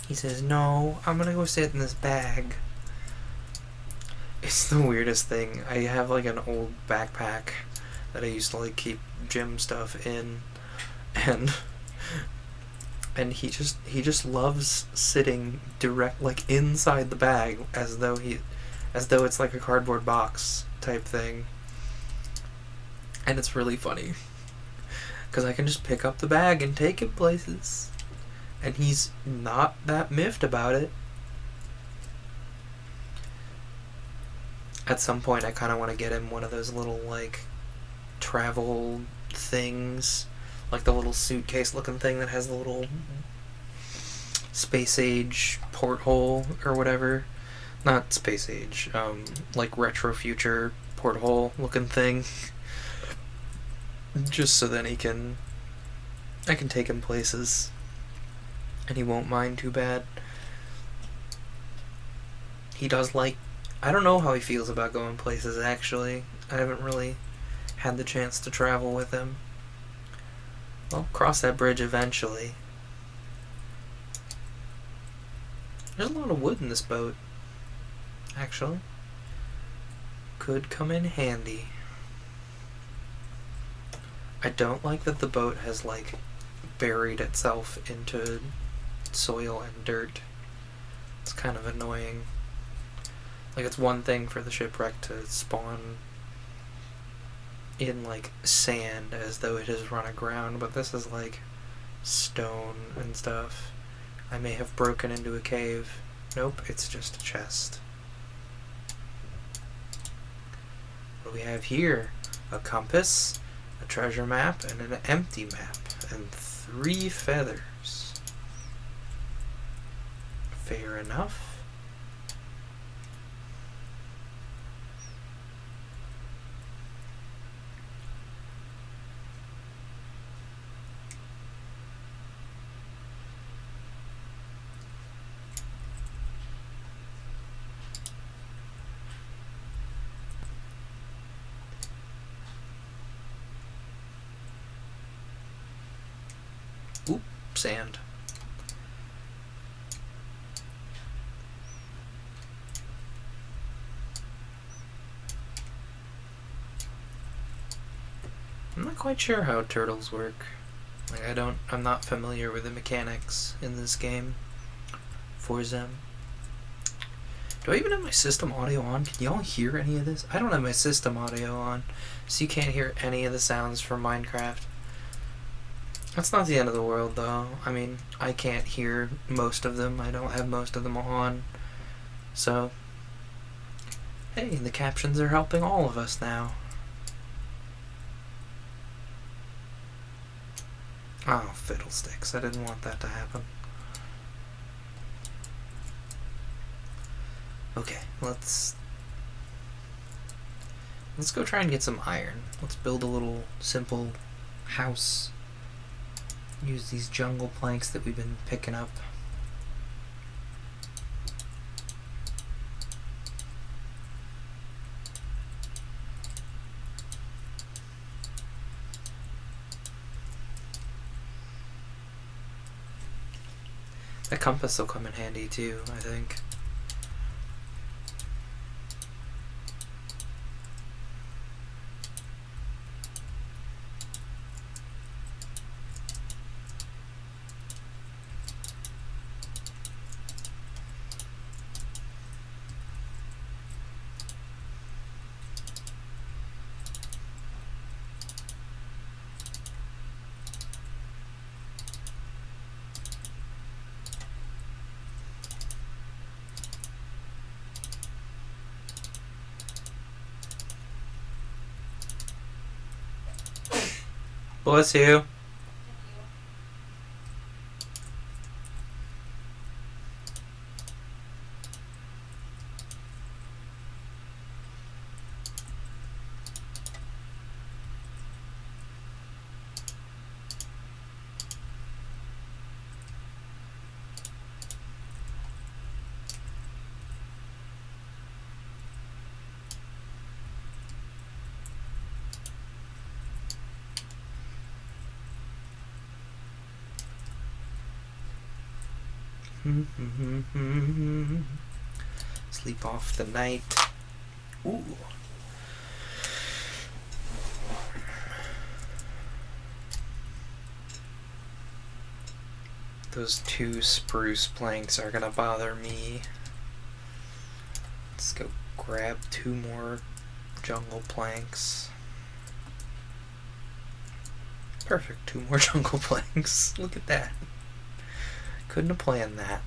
He says, no, I'm gonna go sit in this bag. It's the weirdest thing. I have, like, an old backpack that I used to, like, keep gym stuff in, and he just loves sitting like inside the bag as though it's like a cardboard box type thing. And it's really funny because I can just pick up the bag and take it places, and he's not that miffed about it. At some point I kind of want to get him one of those little, like, travel things, like the little suitcase looking thing that has the little space age porthole or whatever. Not space age, like retro future porthole looking thing. Just so then I can take him places and he won't mind too bad. He does like, I don't know how he feels about going places actually. I haven't really had the chance to travel with him. I'll cross that bridge eventually. There's a lot of wood in this boat, actually. Could come in handy. I don't like that the boat has, like, buried itself into soil and dirt. It's kind of annoying. Like, it's one thing for the shipwreck to spawn in, like, sand as though it has run aground, but this is, like, stone and stuff. I may have broken into a cave. Nope, it's just a chest. What do we have here? A compass, a treasure map, and an empty map, and 3 feathers. Fair enough. Oop, sand. I'm not quite sure how turtles work. Like, I'm not familiar with the mechanics in this game for them. Do I even have my system audio on? Can y'all hear any of this? I don't have my system audio on, so you can't hear any of the sounds from Minecraft. That's not the end of the world, though. I mean, I can't hear most of them. I don't have most of them on. So, hey, the captions are helping all of us now. Oh, fiddlesticks. I didn't want that to happen. Okay, let's go try and get some iron. Let's build a little simple house. Use these jungle planks that we've been picking up. That compass will come in handy too, I think. Bless you. Sleep off the night. Ooh. Those 2 spruce planks are gonna bother me. Let's go grab 2 more jungle planks. Perfect, 2 more jungle planks. Look at that. Couldn't have planned that.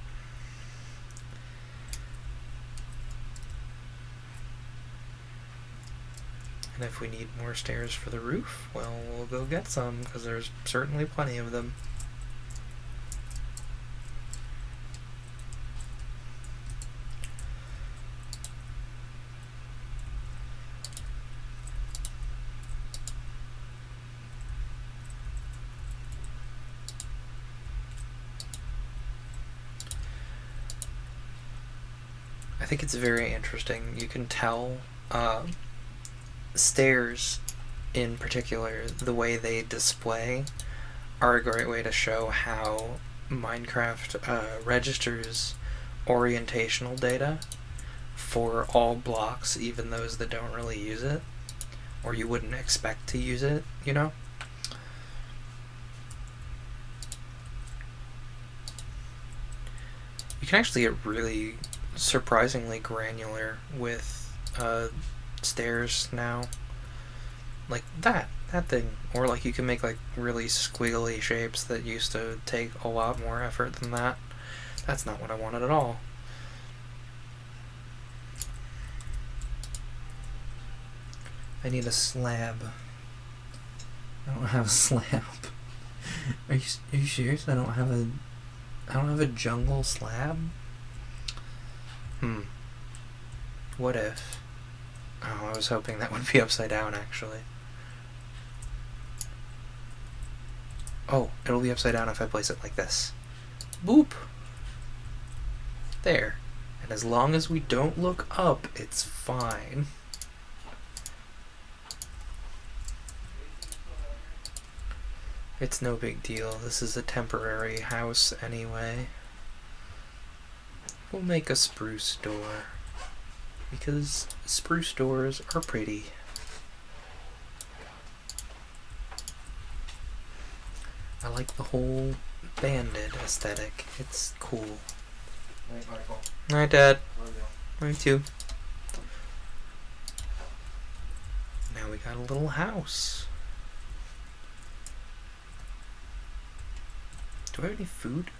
And if we need more stairs for the roof, well, we'll go get some, because there's certainly plenty of them. I think it's very interesting. You can tell stairs in particular, the way they display, are a great way to show how Minecraft registers orientational data for all blocks, even those that don't really use it, or you wouldn't expect to use it, you know? You can actually get really surprisingly granular with stairs now. Like that thing. Or like you can make like really squiggly shapes that used to take a lot more effort than that. That's not what I wanted at all. I need a slab. I don't have a slab. Are you serious? I don't have a jungle slab? What if? Oh, I was hoping that would be upside down, actually. Oh, it'll be upside down if I place it like this. Boop! There. And as long as we don't look up, it's fine. It's no big deal. This is a temporary house anyway. We'll make a spruce door, because spruce doors are pretty. I like the whole banded aesthetic. It's cool. Night, Michael. Night, Dad. Love you. Me too. Now we got a little house. Do I have any food?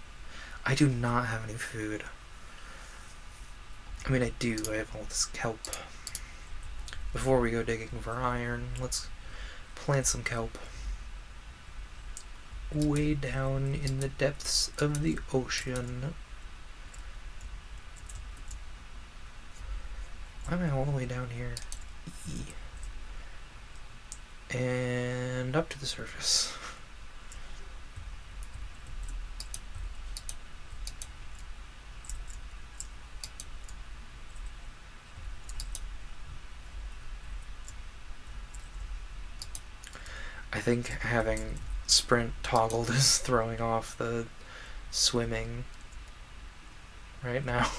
I do not have any food. I mean, I do. I have all this kelp. Before we go digging for iron, let's plant some kelp. Way down in the depths of the ocean. Why am I all the way down here? E. And up to the surface. I think having sprint toggled is throwing off the swimming right now,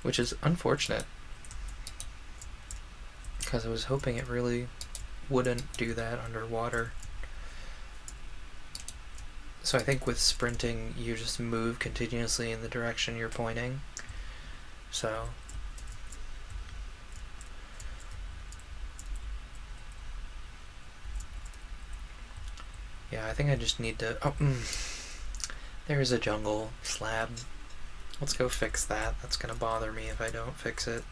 which is unfortunate because I was hoping it really wouldn't do that underwater. So I think with sprinting you just move continuously in the direction you're pointing. So yeah, I think I just need to... Oh, there's a jungle slab. Let's go fix that. That's gonna bother me if I don't fix it.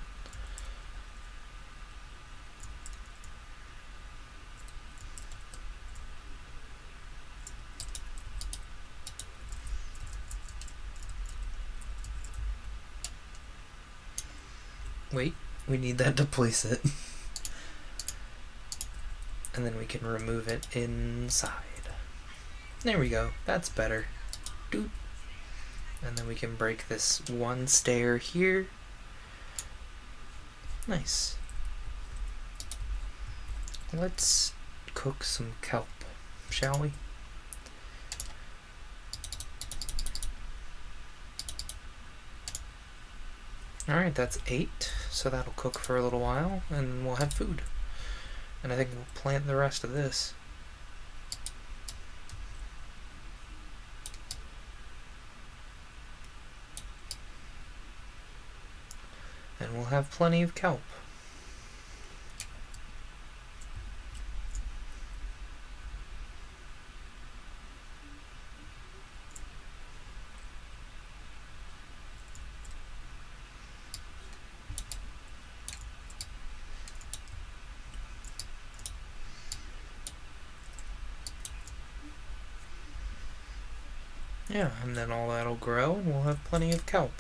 Wait, we need that to place it. And then we can remove it inside. There we go. That's better. Doot. And then we can break this one stair here. Nice. Let's cook some kelp, shall we? Alright, that's 8, so that'll cook for a little while, and we'll have food. And I think we'll plant the rest of this. And we'll have plenty of kelp. Yeah, and then all that'll grow and we'll have plenty of kelp.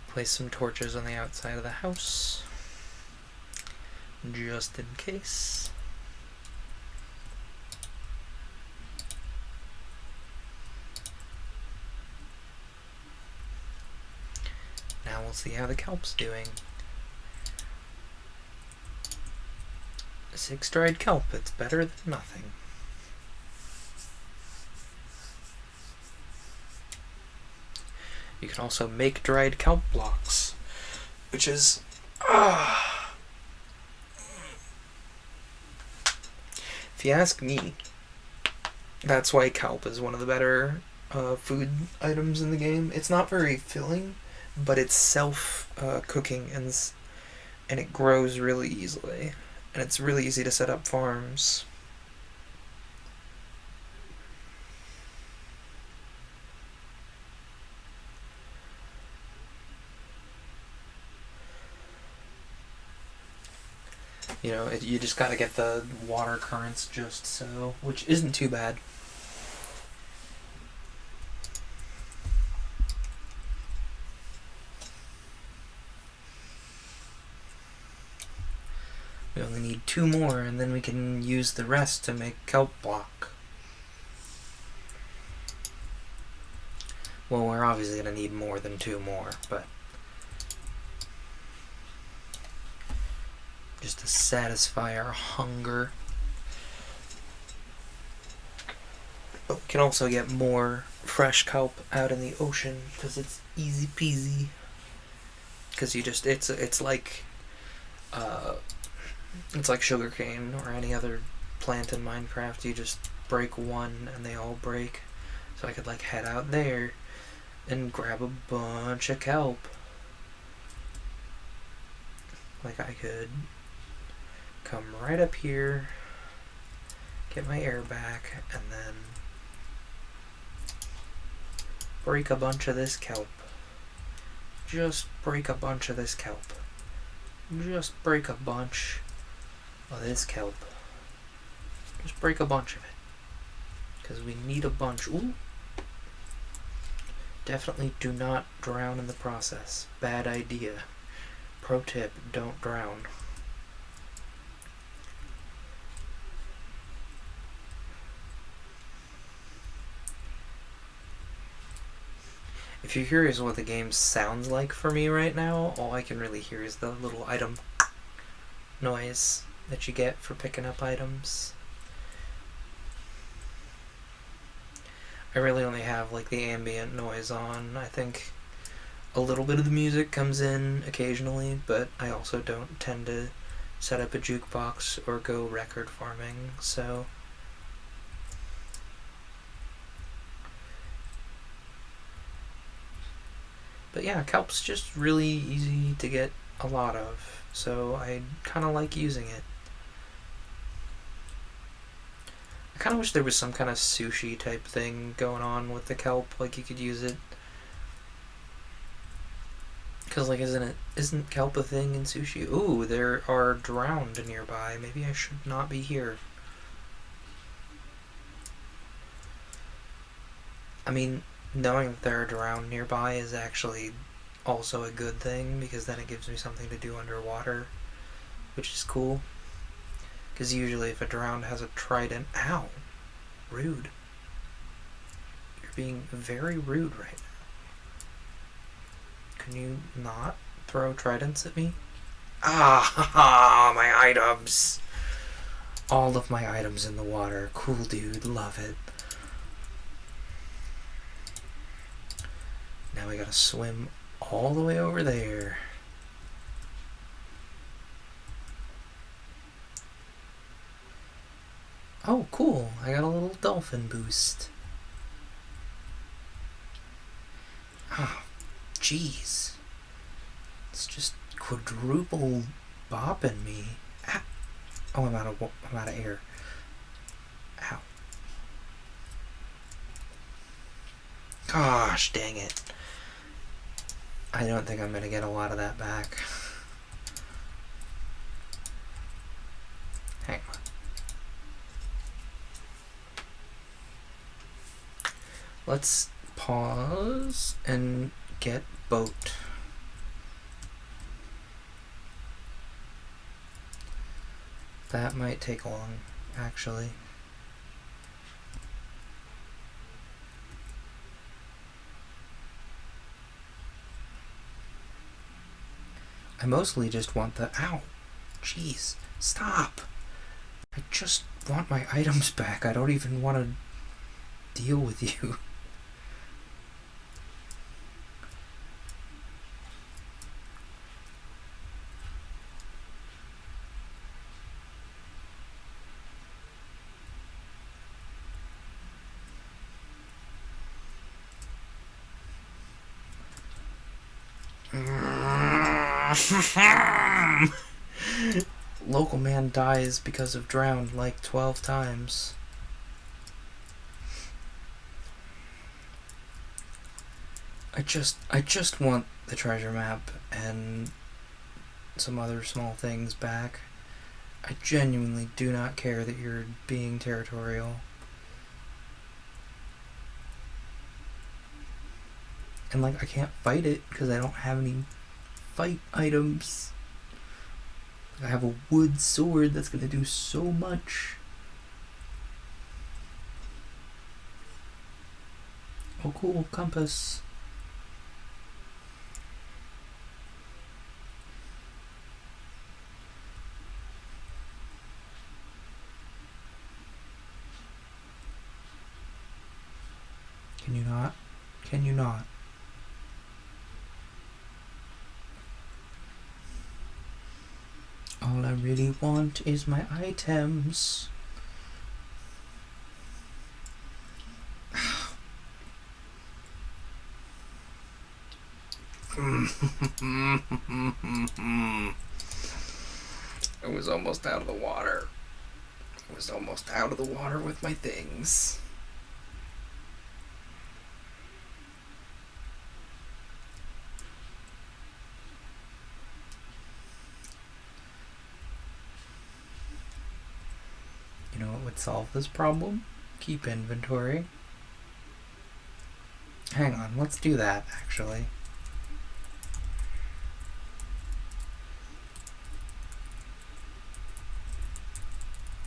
Place some torches on the outside of the house, just in case. Now we'll see how the kelp's doing. 6 dried kelp, it's better than nothing. You can also make dried kelp blocks, which is if you ask me, that's why kelp is one of the better food items in the game. It's not very filling, but it's self-cooking and it grows really easily, and it's really easy to set up farms. You know, you just gotta get the water currents just so, which isn't too bad. We only need 2 more, and then we can use the rest to make kelp block. Well, we're obviously gonna need more than 2 more, but just to satisfy our hunger. But we can also get more fresh kelp out in the ocean because it's easy peasy. Because you just it's like sugarcane or any other plant in Minecraft. You just break one and they all break. So I could like head out there and grab a bunch of kelp. Like I could come right up here, get my air back, and then break a bunch of this kelp. Just break a bunch of this kelp. Just break a bunch of this kelp. Just break a bunch of it. Because we need a bunch. Ooh. Definitely do not drown in the process. Bad idea. Pro tip, don't drown. If you're curious what the game sounds like for me right now, all I can really hear is the little item noise that you get for picking up items. I really only have like the ambient noise on. I think a little bit of the music comes in occasionally, but I also don't tend to set up a jukebox or go record farming, so but yeah, kelp's just really easy to get a lot of, so I kind of like using it. I kind of wish there was some kind of sushi type thing going on with the kelp, like you could use it. Because, like, isn't kelp a thing in sushi? Ooh, there are drowned nearby. Maybe I should not be here. I mean, knowing that there are drowned nearby is actually also a good thing, because then it gives me something to do underwater, which is cool. Because usually if a drowned has a trident... Ow! Rude. You're being very rude right now. Can you not throw tridents at me? Ah, my items! All of my items in the water. Cool, dude. Love it. Now we gotta swim all the way over there. Oh, cool. I got a little dolphin boost. Oh, jeez. It's just quadruple bopping me. Ah. Oh, I'm out of air. Ow. Gosh, dang it. I don't think I'm gonna get a lot of that back. Hang on. Let's pause and get boat. That might take long, actually. I mostly just want the... Ow! Jeez. Stop! I just want my items back. I don't even want to deal with you. Local man dies because of drowned like 12 times. I just want the treasure map and some other small things back. I genuinely do not care that you're being territorial. And like, I can't fight it because I don't have any fight items. I have a wood sword that's gonna do so much. Oh cool, compass. Can you not? Can you not? All I really want is my items. I was almost out of the water. I was almost out of the water with my things. You know what would solve this problem? Keep inventory. Hang on, let's do that, actually.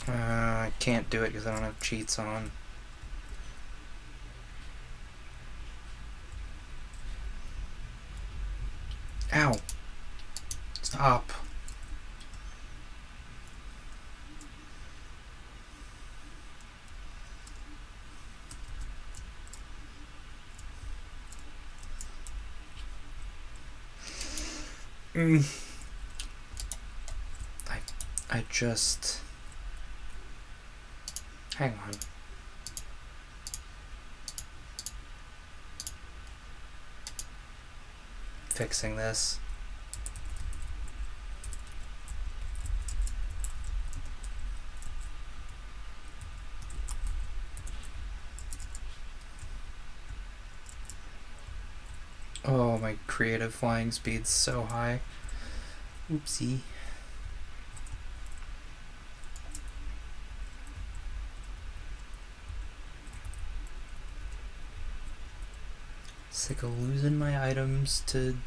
I can't do it because I don't have cheats on. Ow! Stop. I just... Hang on. Fixing this. Oh, my creative flying speed's so high. Oopsie. Sick of losing my items to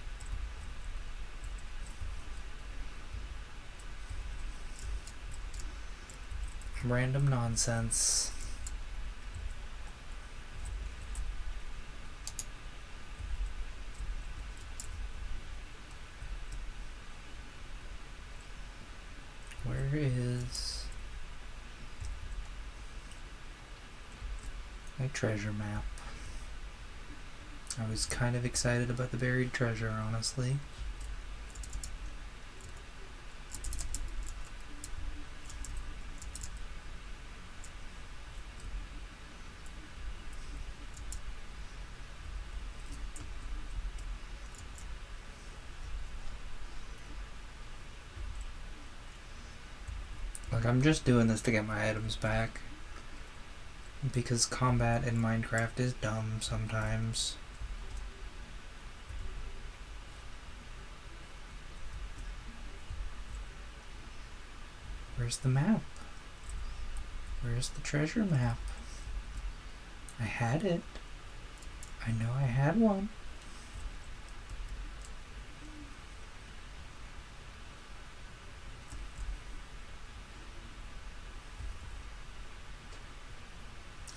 random nonsense. Where is my treasure map? I was kind of excited about the buried treasure, honestly. Like, I'm just doing this to get my items back. Because combat in Minecraft is dumb sometimes. Where's the map? Where's the treasure map? I had it. I know I had one.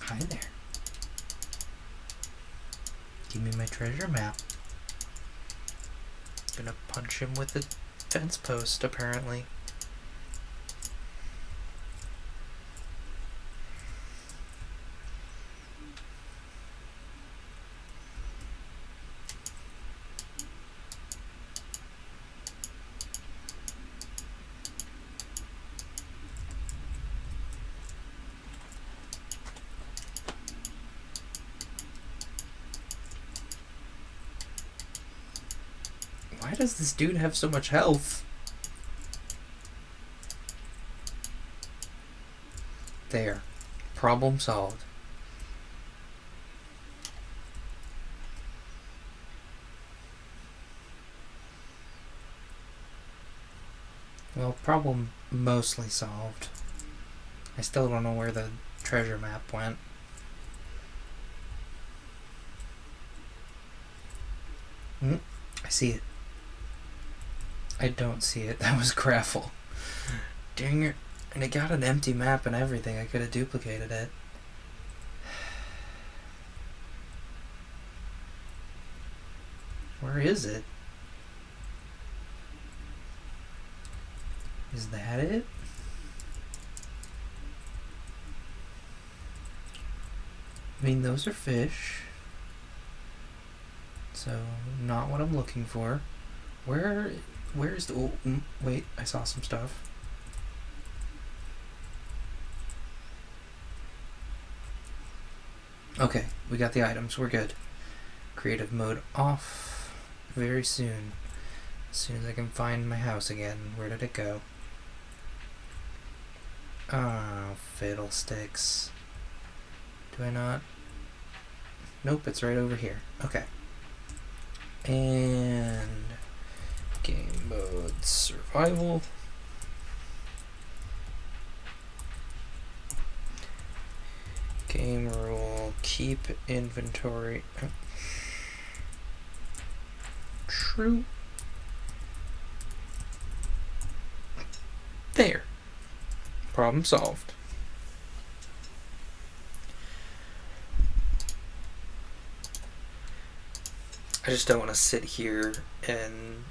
Hi there. Give me my treasure map. Gonna punch him with the fence post, apparently. Why does this dude have so much health? There. Problem solved. Well, problem mostly solved. I still don't know where the treasure map went. I see it. I don't see it. That was gravel. Dang it. And it got an empty map and everything. I could have duplicated it. Where is it? Is that it? I mean, those are fish. So, not what I'm looking for. Where's the... Oh, wait, I saw some stuff. Okay, we got the items. We're good. Creative mode off very soon. As soon as I can find my house again. Where did it go? Oh, fiddlesticks. Do I not? Nope, it's right over here. Okay. And... game mode survival. Game rule, keep inventory. True. There. Problem solved. I just don't want to sit here and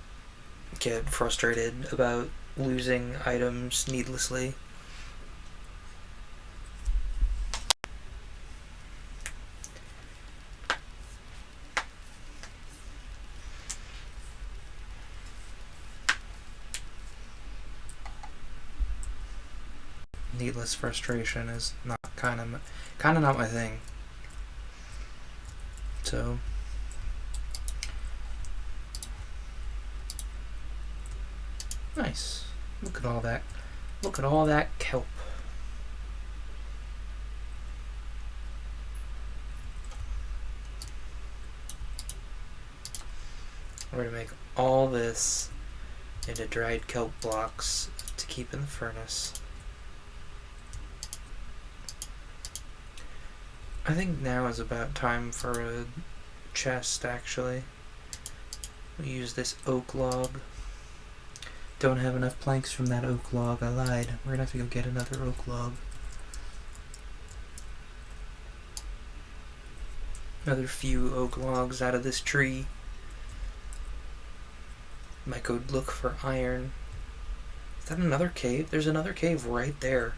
get frustrated about losing items needlessly. Needless frustration is not kind of not my thing. So nice. Look at all that. Look at all that kelp. We're gonna make all this into dried kelp blocks to keep in the furnace. I think now is about time for a chest, actually. We use this oak log. Don't have enough planks from that oak log, I lied. We're gonna have to go get another oak log. Another few oak logs out of this tree. Might go look for iron. Is that another cave? There's another cave right there.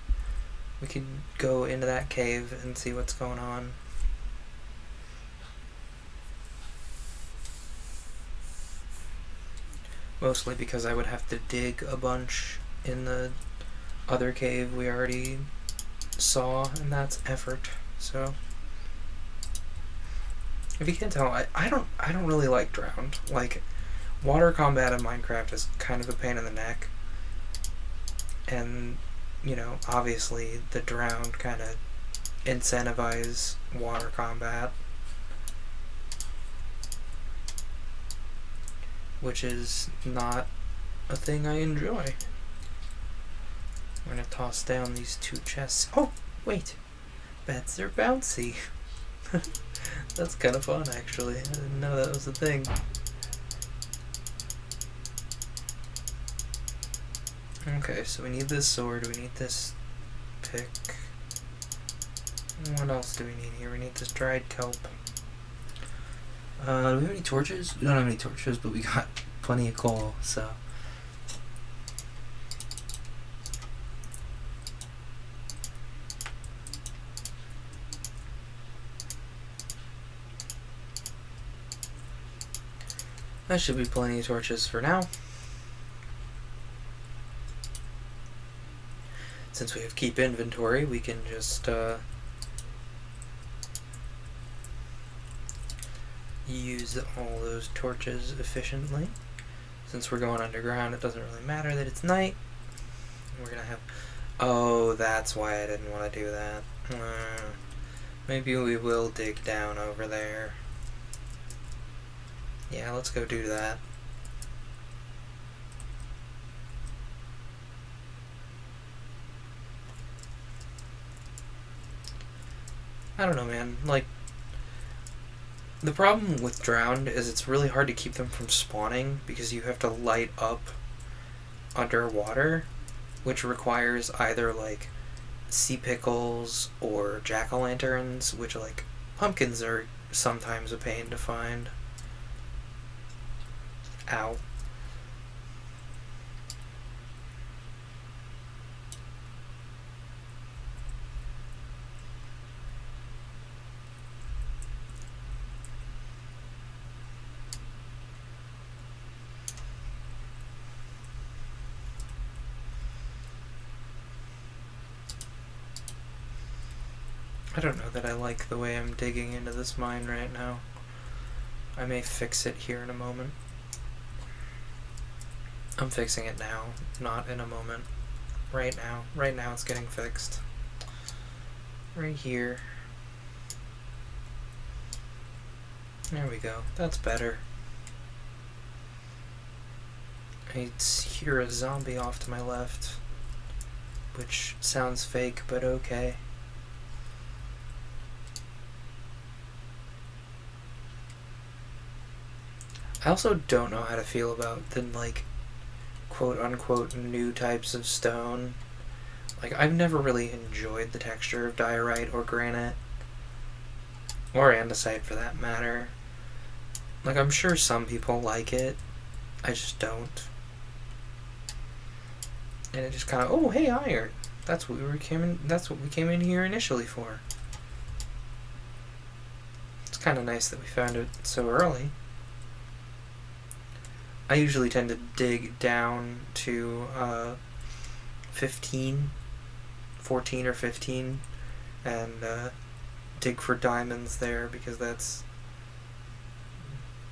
We could go into that cave and see what's going on. Mostly because I would have to dig a bunch in the other cave we already saw, and that's effort. So if you can't tell, I don't really like drowned. Like, water combat in Minecraft is kind of a pain in the neck. And, you know, obviously the drowned kind of incentivize water combat, which is not a thing I enjoy. We're gonna toss down these two chests. Oh, wait. Beds are bouncy. That's kind of fun, actually. I didn't know that was a thing. Okay, so we need this sword, we need this pick. What else do we need here? We need this dried kelp. Do we have any torches? We don't have any torches, but we got plenty of coal, so. That should be plenty of torches for now. Since we have keep inventory, we can just use all those torches efficiently. Since we're going underground, it doesn't really matter that it's night. We're gonna have... Oh, that's why I didn't want to do that. Maybe we will dig down over there. Yeah, let's go do that. I don't know, man. Like, the problem with drowned is it's really hard to keep them from spawning because you have to light up underwater, which requires either, like, sea pickles or jack-o'-lanterns, which, like, pumpkins are sometimes a pain to find. Ow. I don't know that I like the way I'm digging into this mine right now. I may fix it here in a moment. I'm fixing it now, not in a moment. Right now. Right now it's getting fixed. Right here. There we go. That's better. I hear a zombie off to my left, which sounds fake, but okay. I also don't know how to feel about the, like, quote unquote new types of stone. Like, I've never really enjoyed the texture of diorite or granite, or andesite for that matter. Like, I'm sure some people like it, I just don't. And it just kind of, oh, hey, iron. That's what we came in here initially for. It's kind of nice that we found it so early. I usually tend to dig down to 15, 14 or 15, and dig for diamonds there, because that's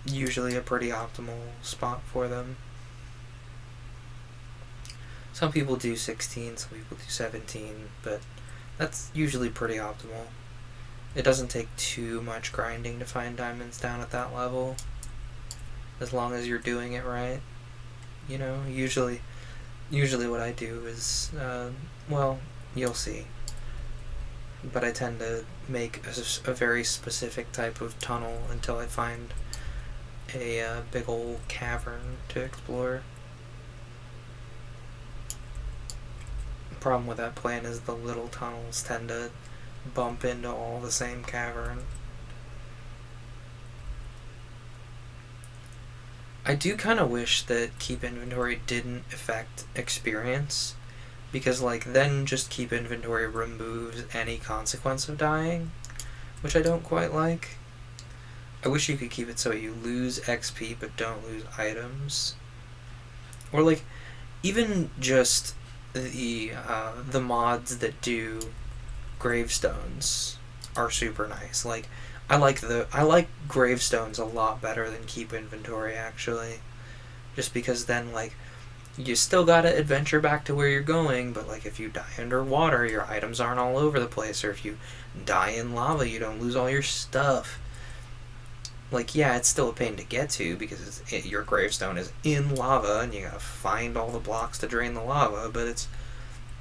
usually a pretty optimal spot for them. Some people do 16, some people do 17, but that's usually pretty optimal. It doesn't take too much grinding to find diamonds down at that level, as long as you're doing it right. You know, usually what I do is, well, you'll see. But I tend to make a very specific type of tunnel until I find a big old cavern to explore. The problem with that plan is the little tunnels tend to bump into all the same cavern. I do kind of wish that keep inventory didn't affect experience, because, like, then just keep inventory removes any consequence of dying, which I don't quite like. I wish you could keep it so you lose XP but don't lose items. Or, like, even just the mods that do gravestones are super nice. Like, I like gravestones a lot better than keep inventory, actually. Just because then, like, you still gotta adventure back to where you're going, but, like, if you die underwater, your items aren't all over the place, or if you die in lava, you don't lose all your stuff. Like, yeah, it's still a pain to get to, because your gravestone is in lava, and you gotta find all the blocks to drain the lava, but it's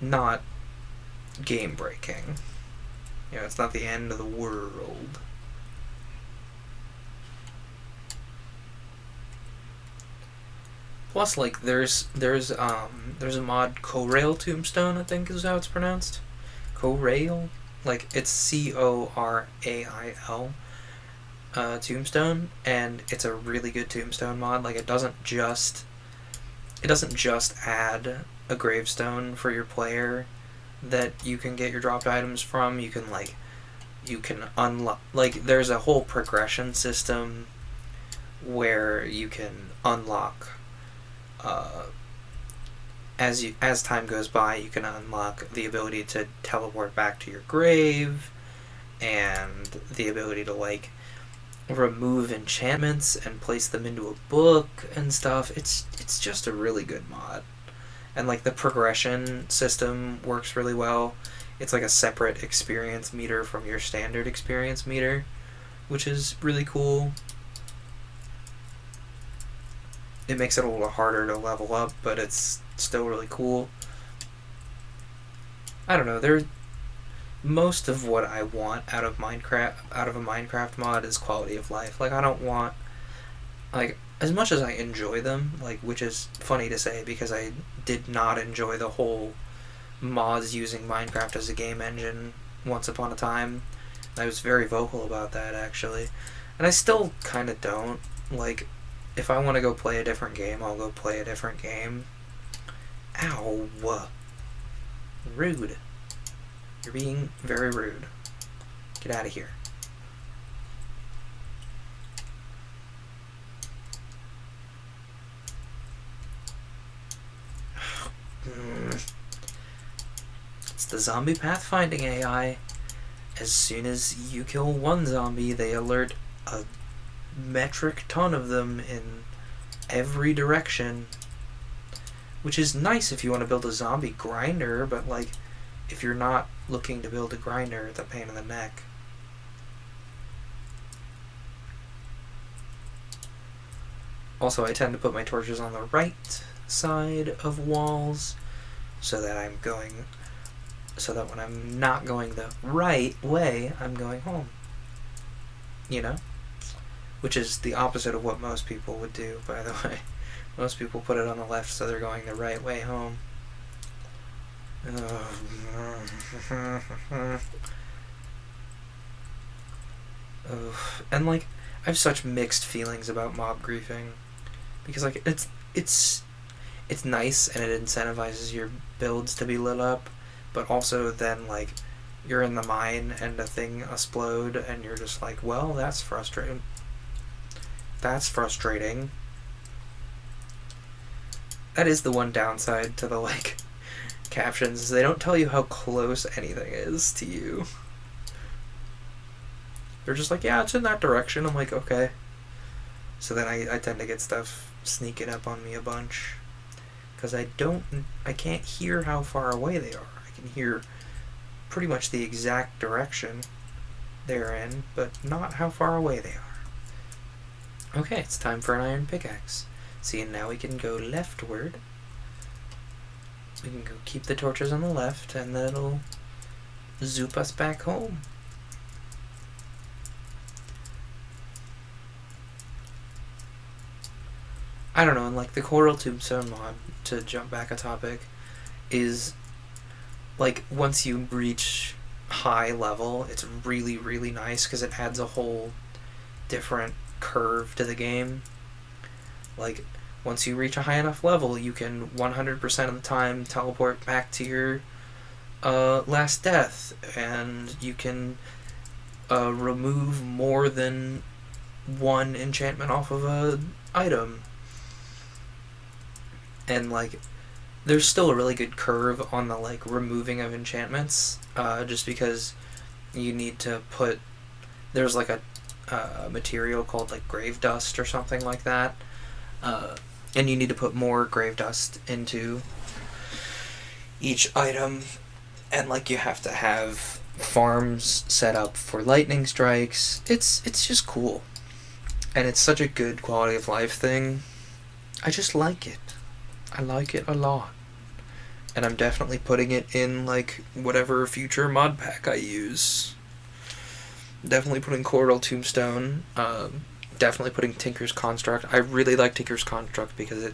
not game-breaking. You know, it's not the end of the world. Plus, like, there's a mod, Corail Tombstone, I think is how it's pronounced. Corail? Like, it's Corail Tombstone, and it's a really good tombstone mod. Like, it doesn't just add a gravestone for your player that you can get your dropped items from. You can unlock, like, there's a whole progression system where you can unlock, as time goes by, you can unlock the ability to teleport back to your grave, and the ability to, like, remove enchantments and place them into a book and stuff. It's just a really good mod. And, like, the progression system works really well. It's like a separate experience meter from your standard experience meter, which is really cool. It makes it a little harder to level up, but it's still really cool. I don't know, most of what I want out of a Minecraft mod is quality of life. Like, I don't want, like, as much as I enjoy them, like, which is funny to say because I did not enjoy the whole mods using Minecraft as a game engine once upon a time. I was very vocal about that, actually. And I still kind of don't. Like, if I want to go play a different game, I'll go play a different game. Ow. Rude. You're being very rude. Get out of here. It's the zombie pathfinding AI. As soon as you kill one zombie, they alert a metric ton of them in every direction. Which is nice if you want to build a zombie grinder, but, like, if you're not looking to build a grinder, it's a pain in the neck. Also, I tend to put my torches on the right side of walls, so that when I'm not going the right way, I'm going home. You know? which is the opposite of what most people would do, by the way. Most people put it on the left so they're going the right way home. And like, I have such mixed feelings about mob griefing, because like it's nice and it incentivizes your builds to be lit up, but also then like you're in the mine and a thing explode and you're just like, well, that's frustrating. That's frustrating. That is the one downside to the like captions, is they don't tell you how close anything is to you. They're just like, yeah, it's in that direction. I'm like, okay. So then I tend to get stuff sneaking up on me a bunch, because I can't hear how far away they are. I can hear pretty much the exact direction they're in, but not how far away they are. Okay, it's time for an iron pickaxe. See, and now we can go leftward. We can go keep the torches on the left, and then it'll zoop us back home. I don't know, and like the Coral Tombstone mod, to jump back a topic, is like once you reach high level, it's really, really nice because it adds a whole different curve to the game. Like, once you reach a high enough level, you can 100% of the time teleport back to your last death, and you can remove more than one enchantment off of a item. And like, there's still a really good curve on the like removing of enchantments, just because you need to put, there's like a material called like grave dust or something like that, and you need to put more grave dust into each item, and like you have to have farms set up for lightning strikes. It's just cool, and it's such a good quality of life thing. I just like it. I like it a lot. And I'm definitely putting it in, like, whatever future mod pack I use. Definitely putting Coral Tombstone. Definitely putting Tinker's Construct. I really like Tinker's Construct because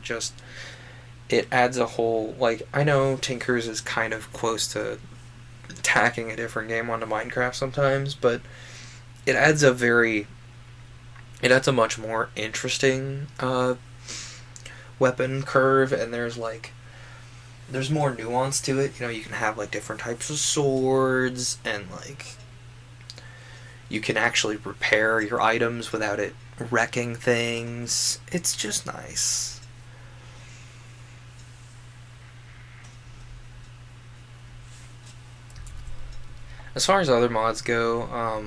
it adds a whole, like, I know Tinker's is kind of close to tacking a different game onto Minecraft sometimes, but it adds a much more interesting, weapon curve, and there's more nuance to it. You know, you can have like different types of swords, and like you can actually repair your items without it wrecking things. It's just nice. As far as other mods go,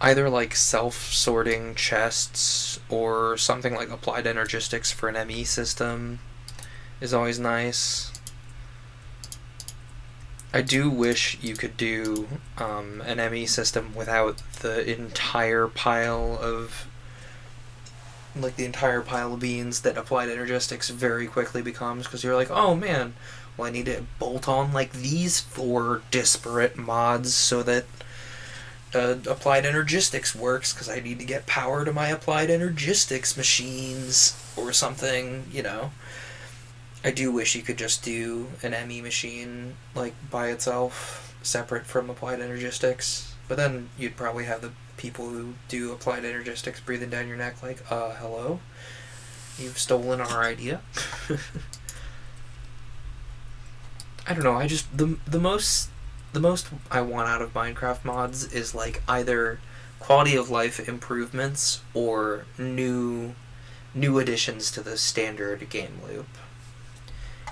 either like self-sorting chests or something like applied energistics for an ME system is always nice. I do wish you could do an ME system without the entire pile of beans that applied energistics very quickly becomes, because you're like, oh man, well I need to bolt on like these 4 disparate mods so that applied energistics works, because I need to get power to my applied energistics machines or something, you know. I do wish you could just do an ME machine like by itself, separate from applied energistics, but then you'd probably have the people who do applied energistics breathing down your neck like, hello? You've stolen our idea. I don't know, I just, the most I want out of Minecraft mods is like either quality of life improvements or new additions to the standard game loop.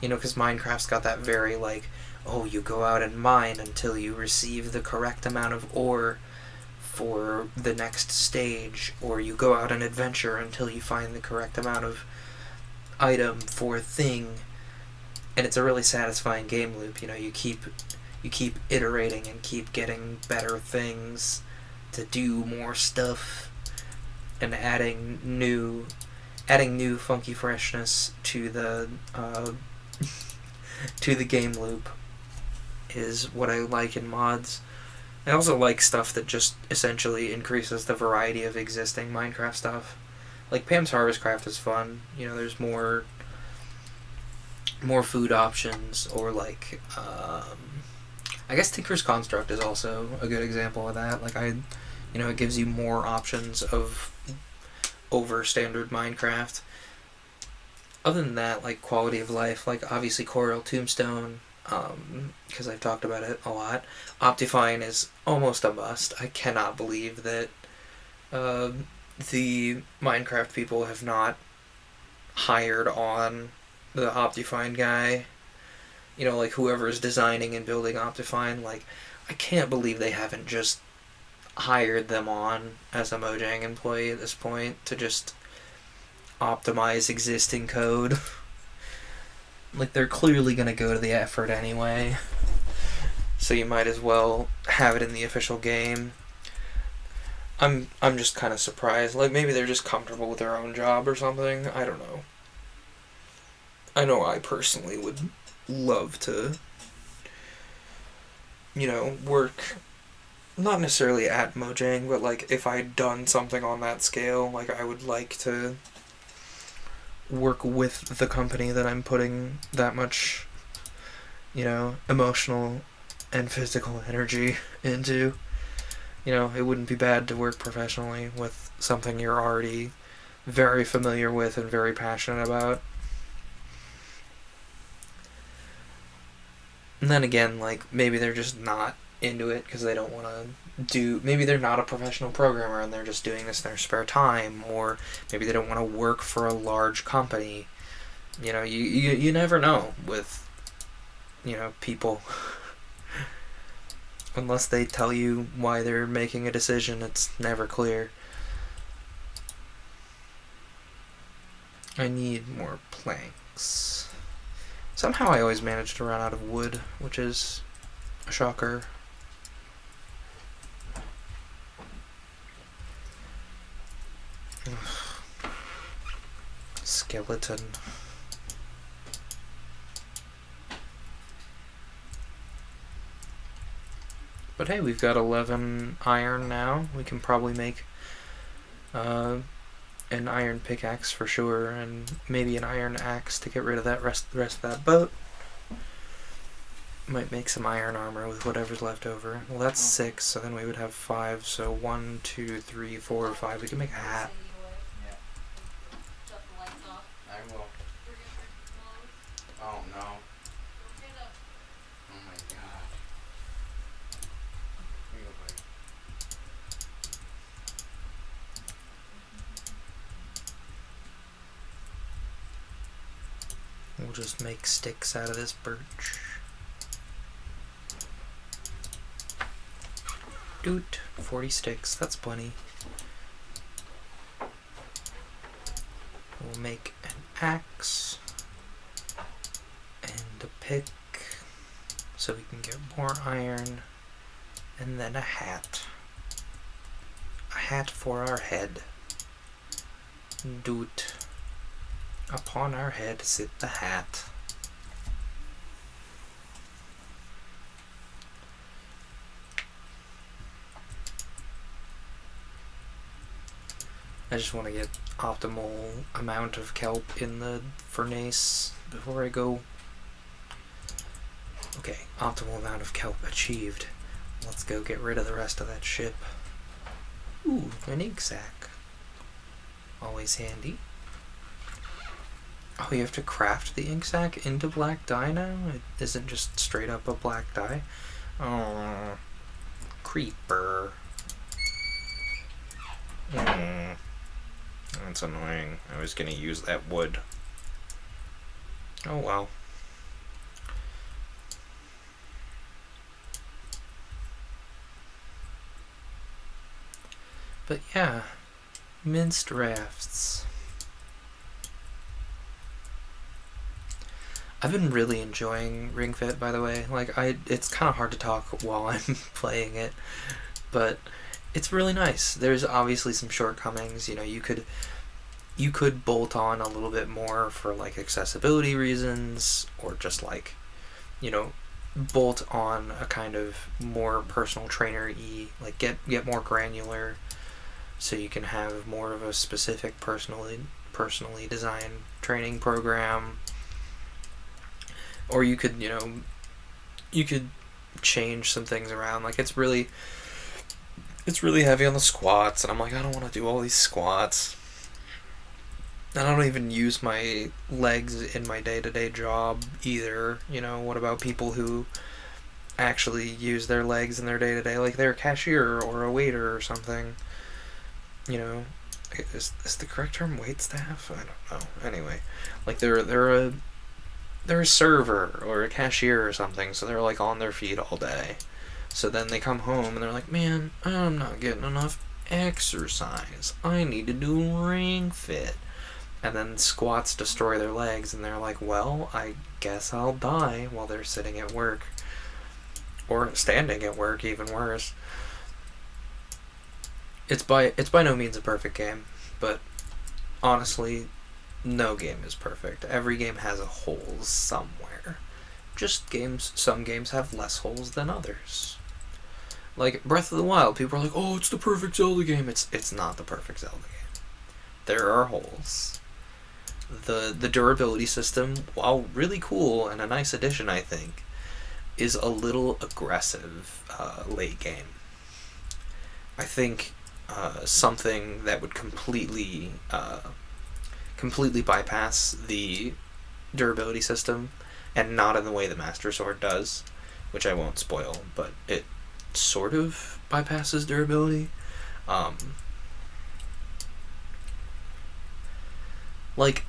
You know, because Minecraft's got that very like, oh, you go out and mine until you receive the correct amount of ore for the next stage, or you go out and adventure until you find the correct amount of item for thing, and it's a really satisfying game loop. You know, you keep iterating and keep getting better things to do more stuff, and adding new funky freshness to the to the game loop is what I like in mods. I also like stuff that just essentially increases the variety of existing Minecraft stuff. Like Pam's Harvestcraft is fun. You know, there's more food options, or like I guess Tinker's Construct is also a good example of that. Like it gives you more options of over standard Minecraft. Other than that, like quality of life, like obviously Coral Tombstone, because I've talked about it a lot. Optifine is almost a must. I cannot believe that the Minecraft people have not hired on the Optifine guy. You know, like whoever is designing and building Optifine, like I can't believe they haven't just hired them on as a Mojang employee at this point to just optimize existing code. Like they're clearly gonna go to the effort anyway. So you might as well have it in the official game. I'm just kind of surprised. Like maybe they're just comfortable with their own job or something. I don't know. I know I personally would love to, work not necessarily at Mojang, but like if I'd done something on that scale, like I would like to work with the company that I'm putting that much, emotional and physical energy into. It wouldn't be bad to work professionally with something you're already very familiar with and very passionate about. And then again, like, maybe they're just not into it because they don't want to maybe they're not a professional programmer and they're just doing this in their spare time, or maybe they don't want to work for a large company. You never know with, people. Unless they tell you why they're making a decision, it's never clear. I need more planks. Somehow I always manage to run out of wood, which is a shocker. Skeleton. But hey, we've got 11 iron now. We can probably make an iron pickaxe for sure, and maybe an iron axe to get rid of the rest of that boat. Might make some iron armor with whatever's left over. Well, that's 6, so then we would have 5. So 1, 2, 3, 4, 5. We can make a hat. I will. Oh no. Oh my god. Here you go, buddy. We'll just make sticks out of this birch. Doot, 40 sticks, that's plenty. We'll make an axe and a pick so we can get more iron, and then a hat. A hat for our head. Doot. Upon our head sit the hat. I just want to get optimal amount of kelp in the furnace before I go. Okay, optimal amount of kelp achieved. Let's go get rid of the rest of that ship. Ooh, an ink sac. Always handy. Oh, you have to craft the ink sac into black dye now? It isn't just straight up a black dye? Oh, creeper. That's annoying. I was gonna use that wood. Oh well. But yeah, minced rafts. I've been really enjoying Ring Fit, by the way. Like, it's kind of hard to talk while I'm playing it, but it's really nice. There's obviously some shortcomings. You could bolt on a little bit more for like accessibility reasons, or just like, bolt on a kind of more personal trainer-y, like get more granular, so you can have more of a specific personally designed training program. Or you could, you could change some things around. Like it's really heavy on the squats, and I'm like, I don't want to do all these squats. And I don't even use my legs in my day-to-day job either. What about people who actually use their legs in their day-to-day, like they're a cashier or a waiter or something? Is the correct term wait staff? I don't know. Anyway, like they're a server or a cashier or something, so they're like on their feet all day. So then they come home and they're like, man, I'm not getting enough exercise. I need to do ring fit. And then squats destroy their legs, and they're like, well, I guess I'll die while they're sitting at work. Or standing at work, even worse. It's by no means a perfect game, but honestly, no game is perfect. Every game has a hole somewhere. Some games have less holes than others. Like Breath of the Wild, people are like, oh, it's the perfect Zelda game. It's not the perfect Zelda game. There are holes. The durability system, while really cool and a nice addition, I think, is a little aggressive late game. I think something that would completely bypass the durability system, and not in the way the Master Sword does, which I won't spoil, but it sort of bypasses durability. Like,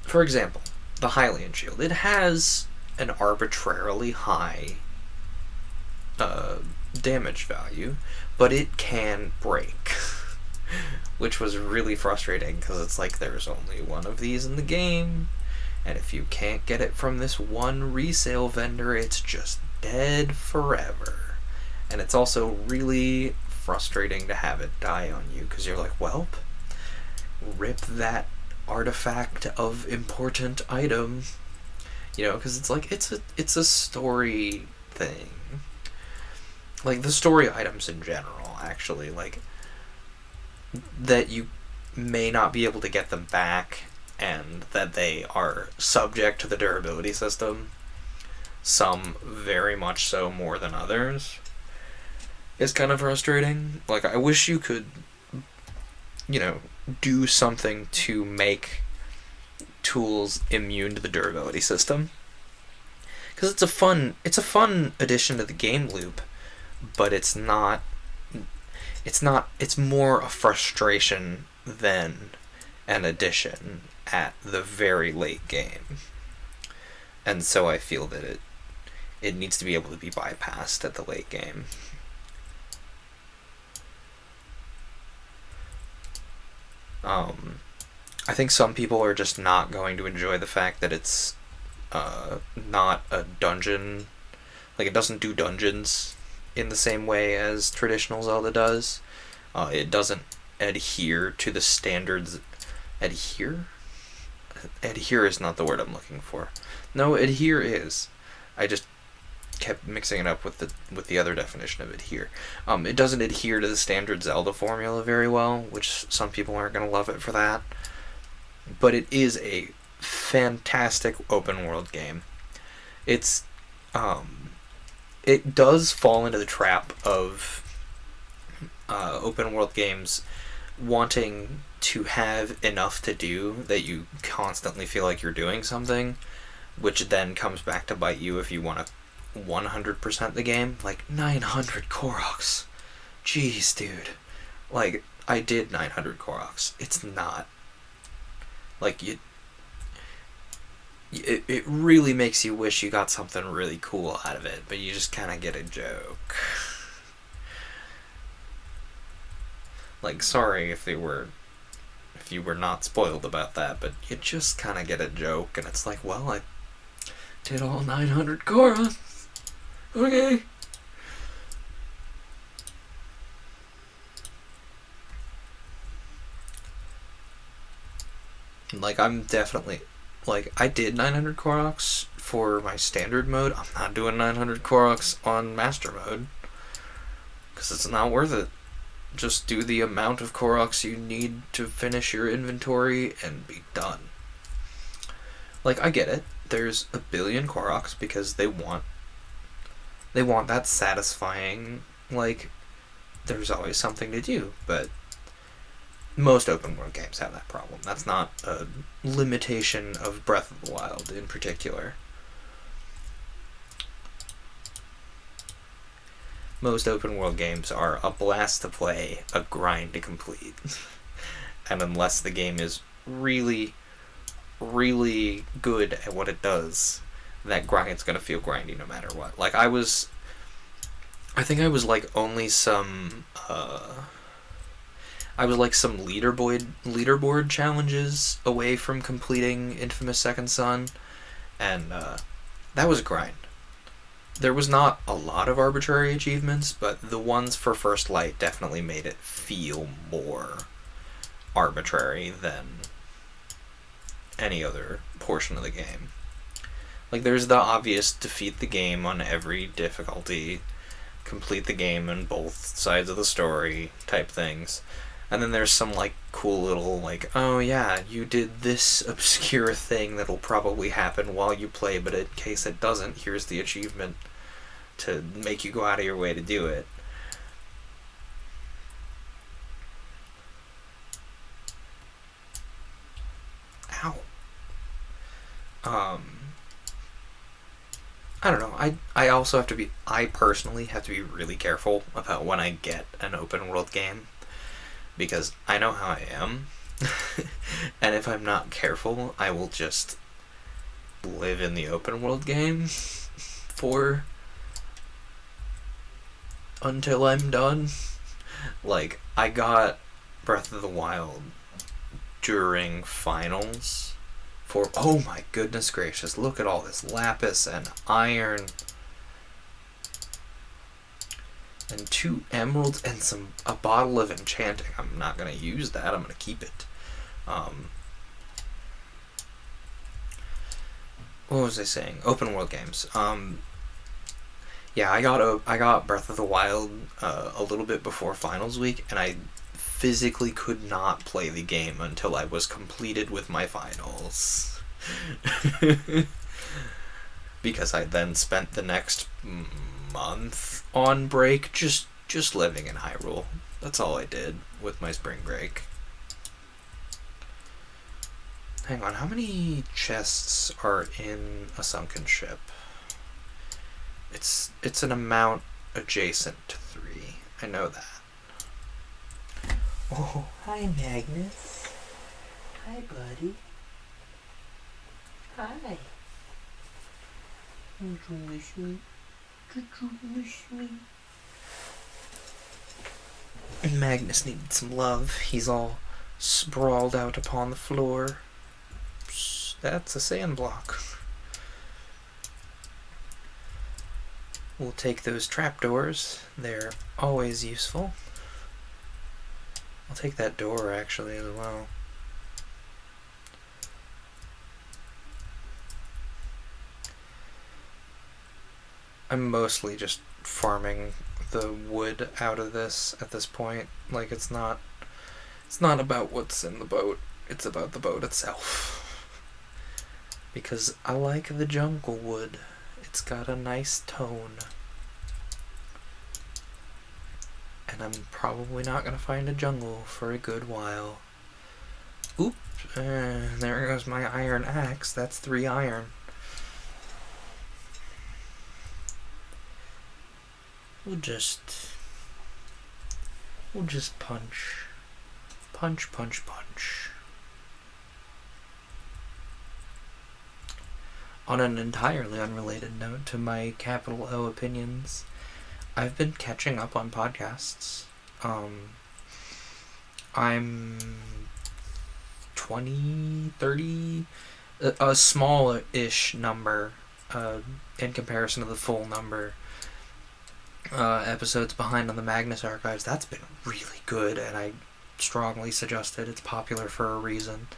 for example, the Hylian Shield. It has an arbitrarily high damage value, but it can break. Which was really frustrating, because it's like, there's only one of these in the game, and if you can't get it from this one resale vendor, it's just dead forever. And it's also really frustrating to have it die on you, because you're like, well, rip that artifact of important item, because it's like, it's a story thing. Like, the story items in general, actually, like, that you may not be able to get them back, and that they are subject to the durability system, some very much so more than others, is kind of frustrating. Like, I wish you could, do something to make tools immune to the durability system, because it's a fun addition to the game loop, but it's more a frustration than an addition at the very late game. And so I feel that it needs to be able to be bypassed at the late game. I think some people are just not going to enjoy the fact that it's not a dungeon. Like, it doesn't do dungeons in the same way as traditional Zelda does. It doesn't adhere to the standards. Adhere? Adhere is not the word I'm looking for. No, adhere is. I just kept mixing it up with the other definition of adhere. It doesn't adhere to the standard Zelda formula very well, which some people aren't going to love it for that. But it is a fantastic open world game. It does fall into the trap of open world games wanting to have enough to do that you constantly feel like you're doing something, which then comes back to bite you if you want to 100% the game. Like, 900 Koroks. Jeez, dude. Like, I did 900 Koroks. It's not. Like, it really makes you wish you got something really cool out of it, but you just kind of get a joke. Like, sorry if you were not spoiled about that, but you just kind of get a joke, and it's like, well, I did all 900 Koroks. Okay. Like, I'm definitely, like, I did 900 Koroks for my standard mode. I'm not doing 900 Koroks on master mode because it's not worth it. Just do the amount of Koroks you need to finish your inventory and be done. Like, I get it. There's a billion Koroks because they want that satisfying, like, there's always something to do, but most open world games have that problem. That's not a limitation of Breath of the Wild in particular. Most open world games are a blast to play, a grind to complete. And unless the game is really, really good at what it does, that grind's gonna feel grindy no matter what. Like, I think I was like only some some leaderboard challenges away from completing Infamous Second Son, and that was a grind. There was not a lot of arbitrary achievements, but the ones for First Light definitely made it feel more arbitrary than any other portion of the game. Like, there's the obvious defeat the game on every difficulty, complete the game on both sides of the story type things. And then there's some, like, cool little, like, oh yeah, you did this obscure thing that'll probably happen while you play, but in case it doesn't, here's the achievement to make you go out of your way to do it. Ow. I don't know. I also have to be, I personally have to be really careful about when I get an open world game, because I know how I am. And if I'm not careful, I will just live in the open world game for until I'm done. Like, I got Breath of the Wild during finals for, oh my goodness gracious, look at all this lapis and iron and 2 emeralds and a bottle of enchanting. I'm not gonna use that, I'm gonna keep it. What was I saying? Open world games. Yeah, I got Breath of the Wild a little bit before finals week, and I physically could not play the game until I was completed with my finals. Because I then spent the next month on break just living in Hyrule. That's all I did with my spring break. Hang on, how many chests are in a sunken ship? It's an amount adjacent to 3. I know that. Oh, hi Magnus. Hi, buddy. Hi. Did you miss me? Did you miss me? Magnus needed some love. He's all sprawled out upon the floor. That's a sand block. We'll take those trapdoors. They're always useful. I'll take that door actually as well. I'm mostly just farming the wood out of this at this point. Like, it's not about what's in the boat. It's about the boat itself. Because I like the jungle wood. It's got a nice tone. And I'm probably not going to find a jungle for a good while. Oops. There goes my iron axe. That's 3 iron. We'll just punch. Punch, punch, punch. On an entirely unrelated note to my capital O opinions, I've been catching up on podcasts. I'm 20, 30, a small-ish number in comparison to the full number episodes behind on the Magnus Archives. That's been really good, and I strongly suggest it. It's popular for a reason.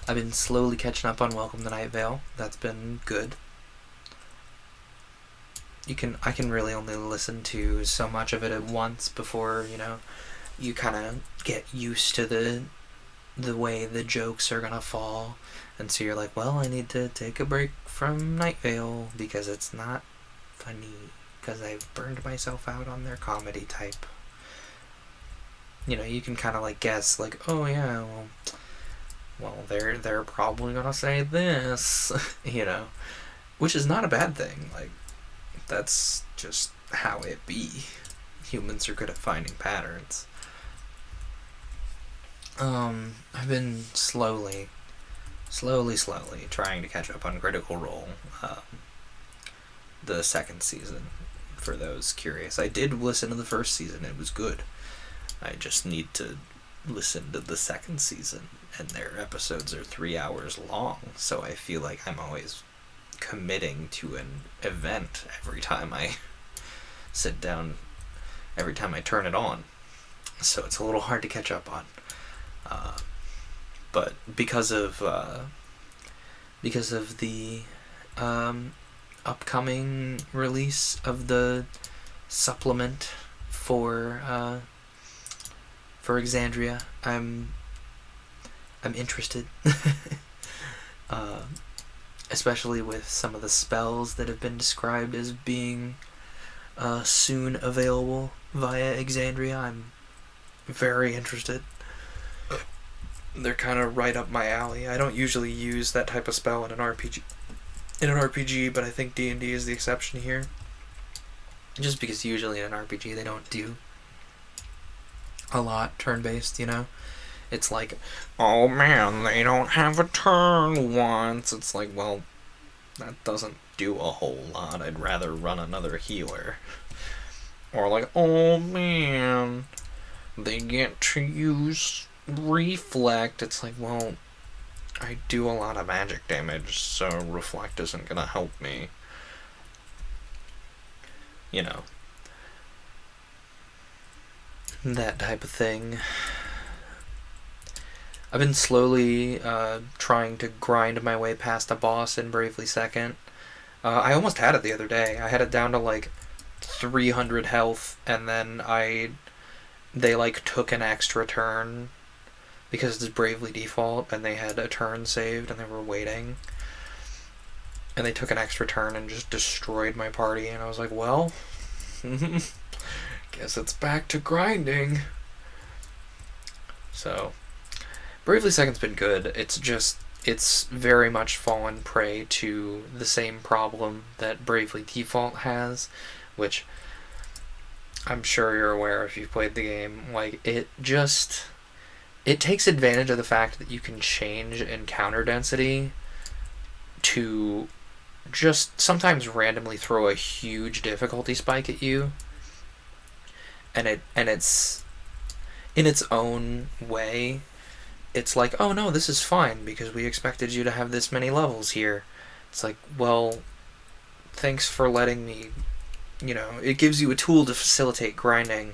I've been slowly catching up on Welcome to Night Vale. That's been good. I can really only listen to so much of it at once before, you kind of get used to the way the jokes are gonna fall. And so you're like, well, I need to take a break from Night Vale because it's not funny, because I've burned myself out on their comedy type. You can kind of like guess, like, oh yeah, well, they're probably gonna say this, which is not a bad thing. Like, that's just how it be. Humans are good at finding patterns. I've been slowly trying to catch up on Critical Role, the second season, for those curious. I did listen to the first season, it was good. I just need to listen to the second season, and their episodes are 3 hours long, so I feel like I'm always committing to an event every time I sit down, every time I turn it on. So it's a little hard to catch up on. But because of the upcoming release of the supplement for Exandria, I'm interested. Especially with some of the spells that have been described as being soon available via Exandria. I'm very interested. They're kind of right up my alley. I don't usually use that type of spell in an RPG, but I think D&D is the exception here. Just because usually in an RPG they don't do a lot turn-based, It's like, oh man, they don't have a turn once. It's like, well, that doesn't do a whole lot. I'd rather run another healer. Or like, oh man, they get to use Reflect. It's like, well, I do a lot of magic damage, so Reflect isn't gonna help me. That type of thing. I've been slowly trying to grind my way past a boss in Bravely Second. I almost had it the other day. I had it down to like 300 health, and then they like took an extra turn because it's Bravely Default, and they had a turn saved and they were waiting. And they took an extra turn and just destroyed my party, and I was like, well, guess it's back to grinding. So Bravely Second's been good. It's very much fallen prey to the same problem that Bravely Default has, which I'm sure you're aware if you've played the game. Like, it takes advantage of the fact that you can change encounter density to just sometimes randomly throw a huge difficulty spike at you. And it's in its own way, it's like, oh no, this is fine because we expected you to have this many levels here. It's like, well, thanks for letting me, it gives you a tool to facilitate grinding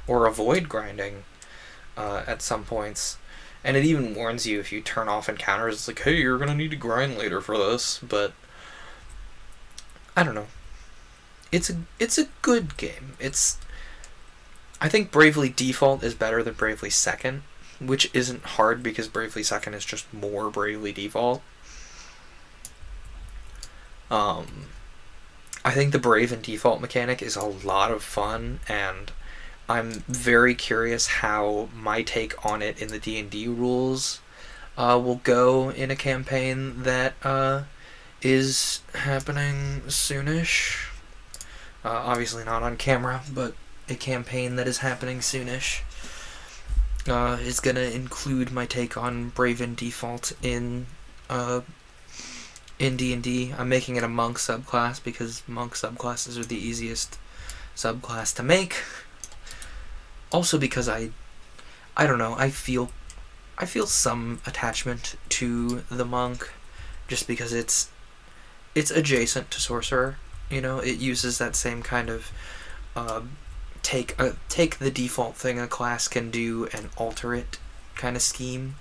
or avoid grinding at some points. And it even warns you if you turn off encounters. It's like, hey, you're going to need to grind later for this. But I don't know. It's a good game. I think Bravely Default is better than Bravely Second, which isn't hard because Bravely Second is just more Bravely Default. I think the Brave and Default mechanic is a lot of fun, and I'm very curious how my take on it in the D&D rules will go in a campaign that is happening soonish. Obviously not on camera, but a campaign that is happening soonish is going to include my take on Brave and Default in D&D. I'm making it a monk subclass because monk subclasses are the easiest subclass to make. Also because I don't know, I feel some attachment to the monk just because it's adjacent to sorcerer. It uses that same kind of take the default thing a class can do and alter it kind of scheme.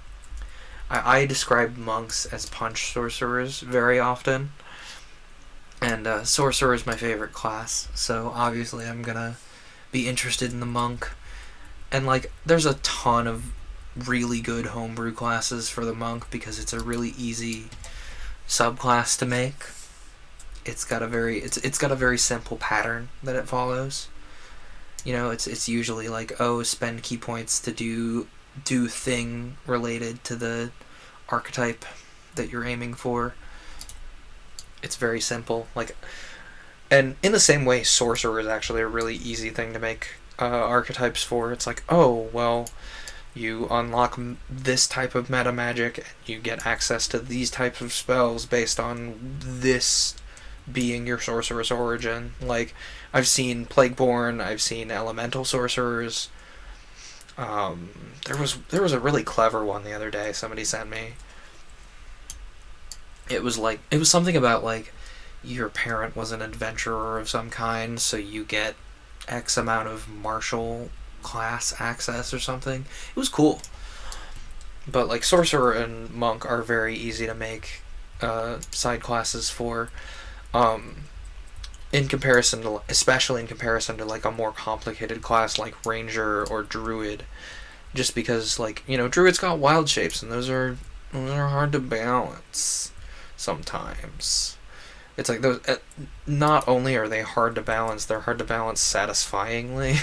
I describe monks as punch sorcerers very often, and sorcerer is my favorite class, so obviously I'm gonna be interested in the monk. And like, there's a ton of really good homebrew classes for the monk because it's a really easy subclass to make. It's got a very simple pattern that it follows. You know, it's usually like, oh, spend key points to do thing related to the archetype that you're aiming for. It's very simple. Like, and in the same way, sorcerer is actually a really easy thing to make archetypes for. It's like, oh, well, you unlock this type of meta magic, and you get access to these types of spells based on this being your sorcerer's origin. Like, I've seen Plagueborn, I've seen elemental sorcerers. There was a really clever one the other day somebody sent me. It was something about like your parent was an adventurer of some kind, so you get X amount of martial class access or something. It was cool. But like sorcerer and monk are very easy to make side classes for. Especially in comparison to like a more complicated class like ranger or druid, just because like, you know, druid's got wild shapes and those are hard to balance sometimes. It's like those. Not only are they hard to balance, they're hard to balance satisfyingly.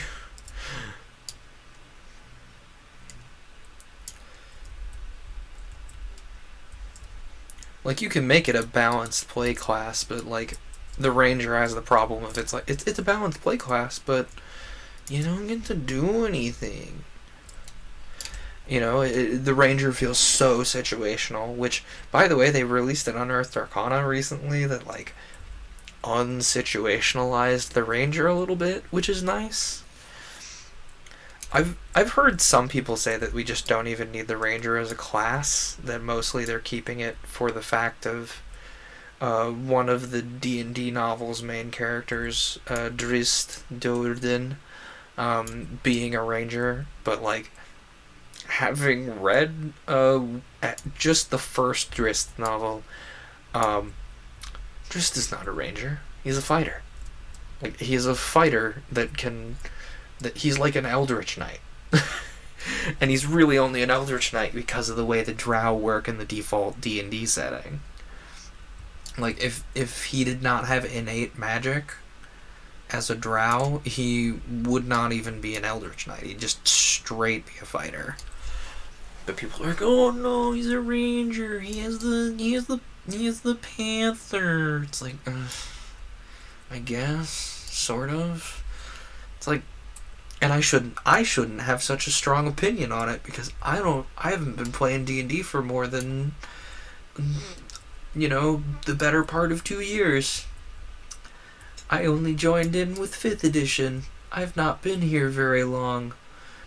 Like, you can make it a balanced play class, but like the ranger has the problem of it's a balanced play class, but you don't get to do anything. You know, the ranger feels so situational, which, by the way, they released an Unearthed Arcana recently that like unsituationalized the ranger a little bit, which is nice. I've heard some people say that we just don't even need the ranger as a class, that mostly they're keeping it for the fact of one of the D&D novels' main characters, Drist Doerden, being a ranger, but like, having read just the first Drist novel, Drist is not a ranger. He's a fighter. Like, he's a fighter that he's like an Eldritch Knight. And he's really only an Eldritch Knight because of the way the Drow work in the default D&D setting. Like, if he did not have innate magic as a Drow, he would not even be an Eldritch Knight. He'd just straight be a fighter. But people are like, oh no, he's a ranger. He has the panther. It's like, I guess, sort of. It's like, and I shouldn't have such a strong opinion on it because I haven't been playing D&D for more than, you know, the better part of 2 years. I only joined in with 5th edition. I've not been here very long,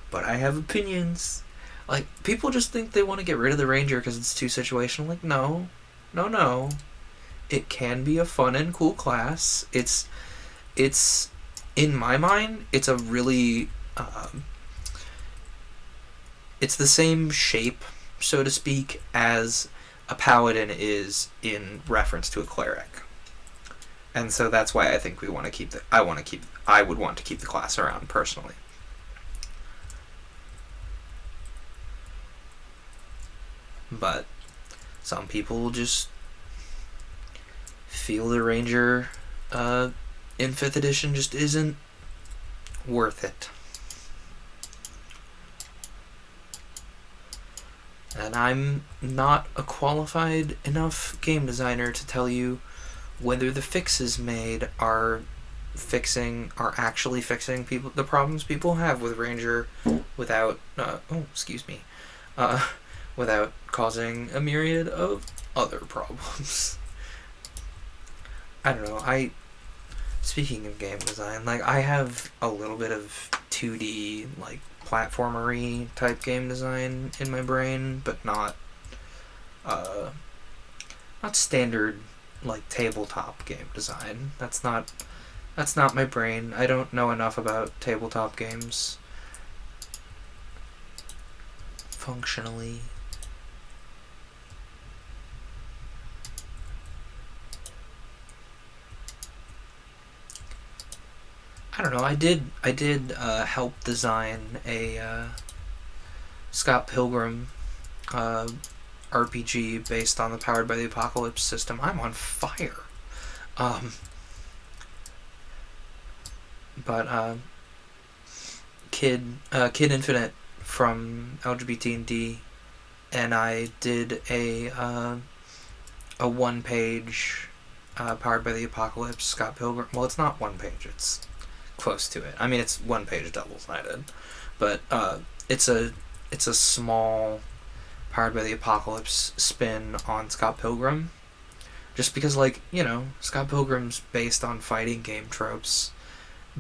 but I have opinions. Like, people just think they want to get rid of the ranger because it's too situational. Like, no. It can be a fun and cool class. It's in my mind, it's a really, it's the same shape, so to speak, as a paladin is in reference to a cleric. And so that's why I think I would want to keep the class around personally. But some people will just feel the ranger in 5th edition just isn't worth it. And I'm not a qualified enough game designer to tell you whether the fixes made are actually fixing the problems people have with ranger without without causing a myriad of other problems. I don't know. Speaking of game design, like, I have a little bit of 2D, like, platformery type game design in my brain, but not standard, like, tabletop game design. That's not my brain. I don't know enough about tabletop games functionally. I don't know. I did help design a Scott Pilgrim RPG based on the Powered by the Apocalypse system. I'm on fire. Um, but Kid Infinite from LGBT&D and I did a 1-page Powered by the Apocalypse Scott Pilgrim. Well, it's not 1 page. It's close to it. I mean, it's 1-page double-sided, but it's a small Powered by the Apocalypse spin on Scott Pilgrim. Just because, like, you know, Scott Pilgrim's based on fighting game tropes,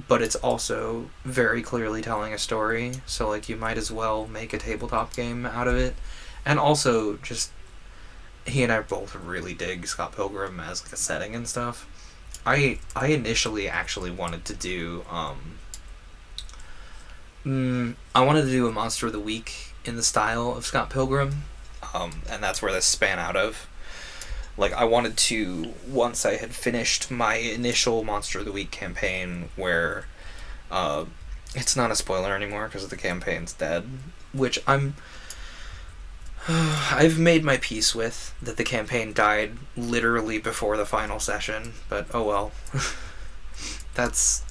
but it's also very clearly telling a story, so, like, you might as well make a tabletop game out of it. And also, just, he and I both really dig Scott Pilgrim as, like, a setting and stuff. I initially actually wanted to do, I wanted to do a Monster of the Week in the style of Scott Pilgrim, and that's where this span out of. Like, I wanted to, once I had finished my initial Monster of the Week campaign, where, it's not a spoiler anymore because the campaign's dead, which I've made my peace with, that the campaign died literally before the final session, but oh well. That's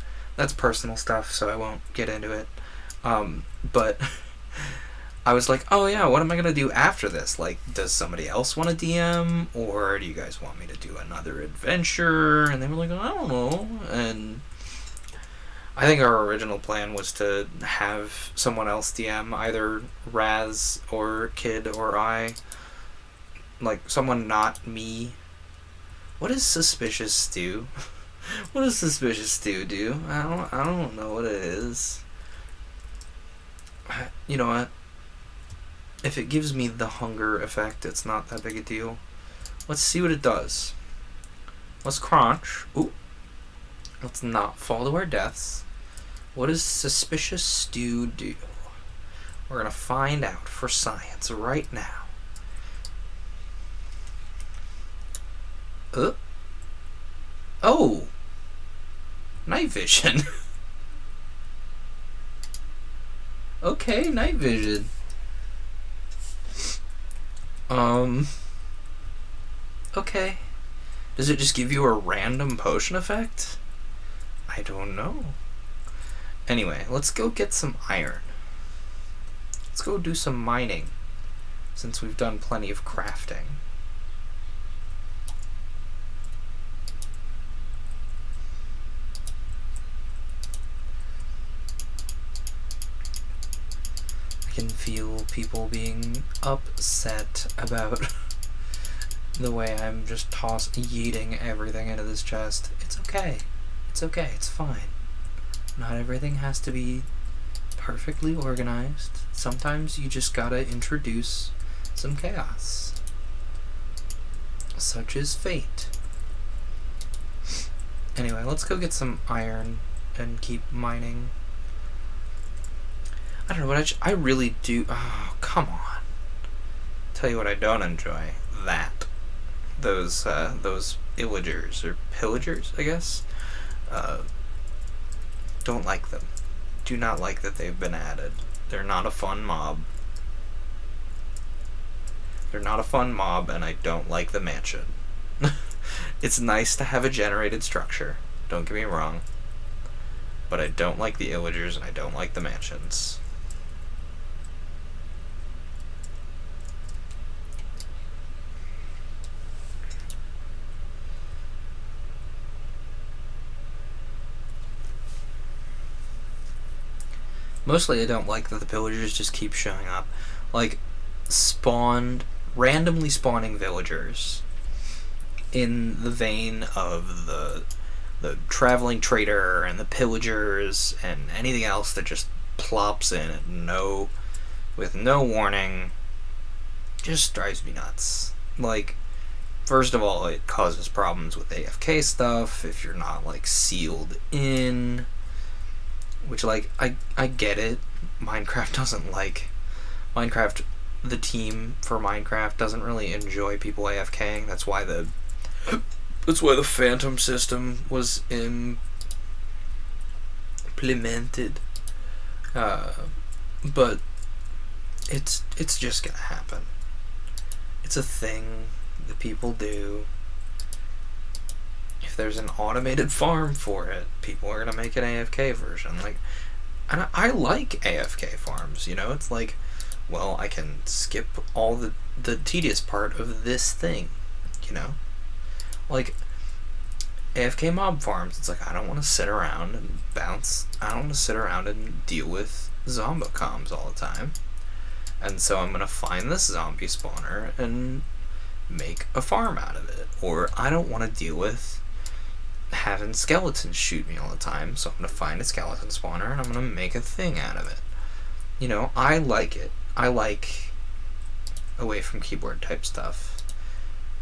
personal stuff, so I won't get into it. But I was like, oh yeah, what am I gonna do after this? Like, does somebody else want to DM, or do you guys want me to do another adventure? And they were like, I don't know. And I think our original plan was to have someone else DM, either Raz or Kid or I. Like, someone not me. What does Suspicious Stew? What does Suspicious Stew do? I don't know what it is. You know what? If it gives me the hunger effect, it's not that big a deal. Let's see what it does. Let's crunch. Ooh. Let's not fall to our deaths. What does Suspicious Stew do? We're gonna find out for science right now. Oh! Night vision. Okay, night vision. Okay. Does it just give you a random potion effect? I don't know. Anyway, let's go get some iron. Let's go do some mining, since we've done plenty of crafting. I can feel people being upset about the way I'm just yeeting everything into this chest. It's okay. It's okay. It's fine. Not everything has to be perfectly organized. Sometimes you just gotta introduce some chaos. Such is fate. Anyway, let's go get some iron and keep mining. I don't know what I really do. Oh, come on. Tell you what I don't enjoy. That. Those illagers, or pillagers, I guess. Don't like them. Do not like that they've been added. They're not a fun mob. They're not a fun mob, and I don't like the mansion. It's nice to have a generated structure. Don't get me wrong. But I don't like the illagers, and I don't like the mansions. Mostly I don't like that the villagers just keep showing up. Like, randomly spawning villagers in the vein of the traveling trader and the pillagers and anything else that just plops in with no warning, just drives me nuts. Like, first of all, it causes problems with AFK stuff if you're not, like, sealed in. Which, like, I get it. The team for Minecraft doesn't really enjoy people AFKing. That's why the Phantom system was implemented. But it's just gonna happen. It's a thing that people do. If there's an automated farm for it, people are gonna make an AFK version. Like, and I like AFK farms. It's like, well, I can skip all the tedious part of this thing. Like AFK mob farms. It's like, I don't want to sit around and bounce. I don't want to sit around and deal with zombocoms all the time. And so I'm gonna find this zombie spawner and make a farm out of it. Or I don't want to deal with having skeletons shoot me all the time, so I'm gonna find a skeleton spawner and I'm gonna make a thing out of it. I like it. I like away from keyboard type stuff.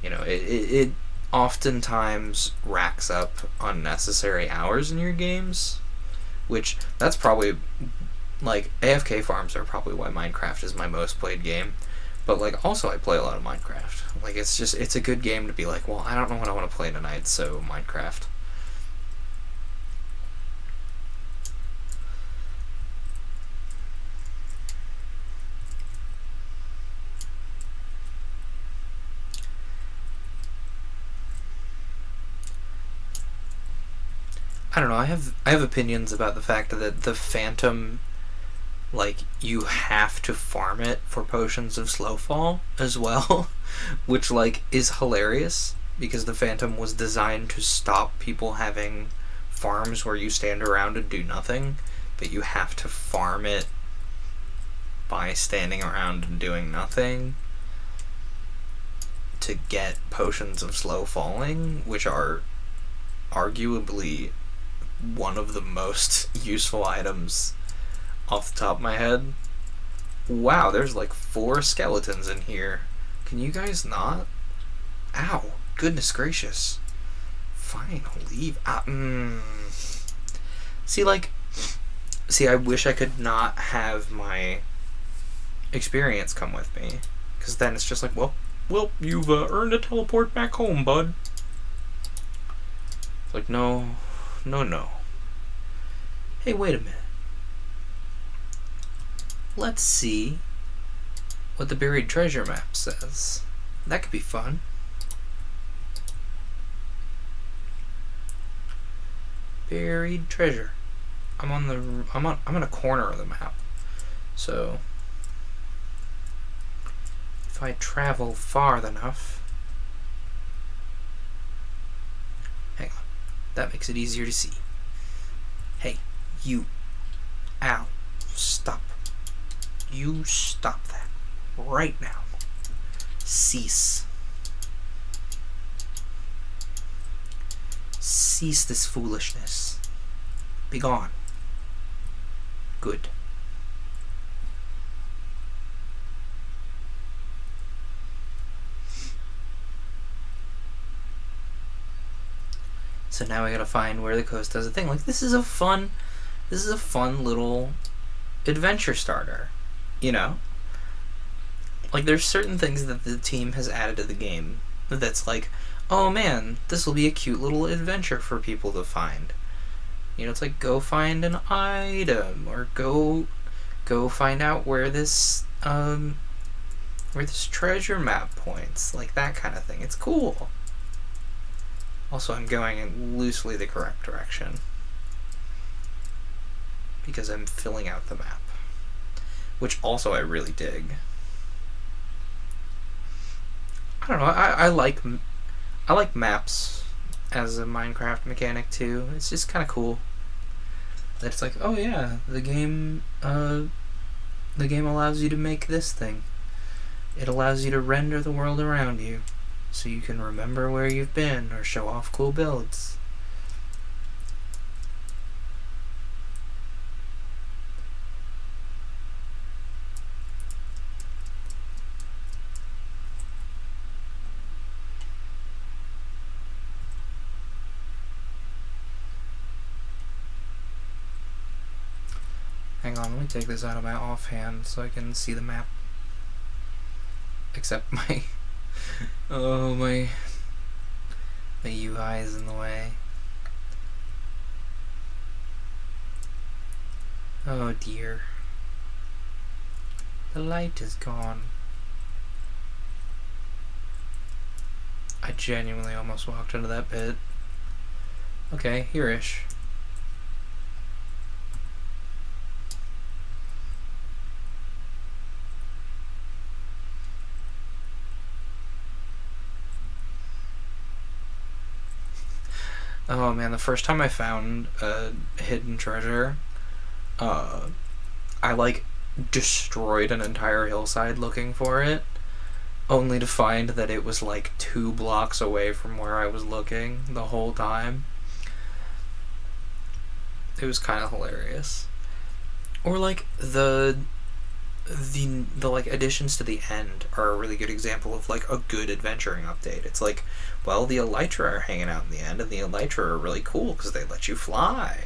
It oftentimes racks up unnecessary hours in your games, which that's probably, like, AFK farms are probably why Minecraft is my most played game. But, like, also I play a lot of Minecraft. Like, it's a good game to be like, well, I don't know what I want to play tonight, so Minecraft. I don't know, I have opinions about the fact that the Phantom, like, you have to farm it for potions of slow fall as well, which, like, is hilarious, because the Phantom was designed to stop people having farms where you stand around and do nothing, but you have to farm it by standing around and doing nothing to get potions of slow falling, which are arguably one of the most useful items off the top of my head. Wow, there's like 4 skeletons in here. Can you guys not? Ow, goodness gracious. Fine, I'll leave. See, I wish I could not have my experience come with me, because then it's just like, well, you've earned a teleport back home, bud. It's like, no. Hey, wait a minute. Let's see what the buried treasure map says. That could be fun. Buried treasure. I'm in a corner of the map. So if I travel far enough, hang on. That makes it easier to see. Hey, you. Ow. Stop. You stop that. Right now. Cease. Cease this foolishness. Be gone. Good. So now I gotta find where the coast does a thing. Like, this is a fun little adventure starter, Like, there's certain things that the team has added to the game that's like, oh man, this will be a cute little adventure for people to find. It's like, go find an item, or go find out where this treasure map points, like that kind of thing. It's cool. Also, I'm going in loosely the correct direction, because I'm filling out the map, which also I really dig. I don't know, I like maps as a Minecraft mechanic too. It's just kind of cool that it's like, oh yeah, the game allows you to make this thing. It allows you to render the world around you, so you can remember where you've been or show off cool builds. Hang on, let me take this out of my offhand so I can see the map. Except my my UI is in the way. Oh dear. The light is gone. I genuinely almost walked into that pit. Okay, here-ish. Oh man, the first time I found a hidden treasure, uh, I like destroyed an entire hillside looking for it, only to find that it was like 2 blocks away from where I was looking the whole time. It was kind of hilarious. Or like the like additions to the end are a really good example of like a good adventuring update. It's like, well, the elytra are hanging out in the end, and the elytra are really cool because they let you fly.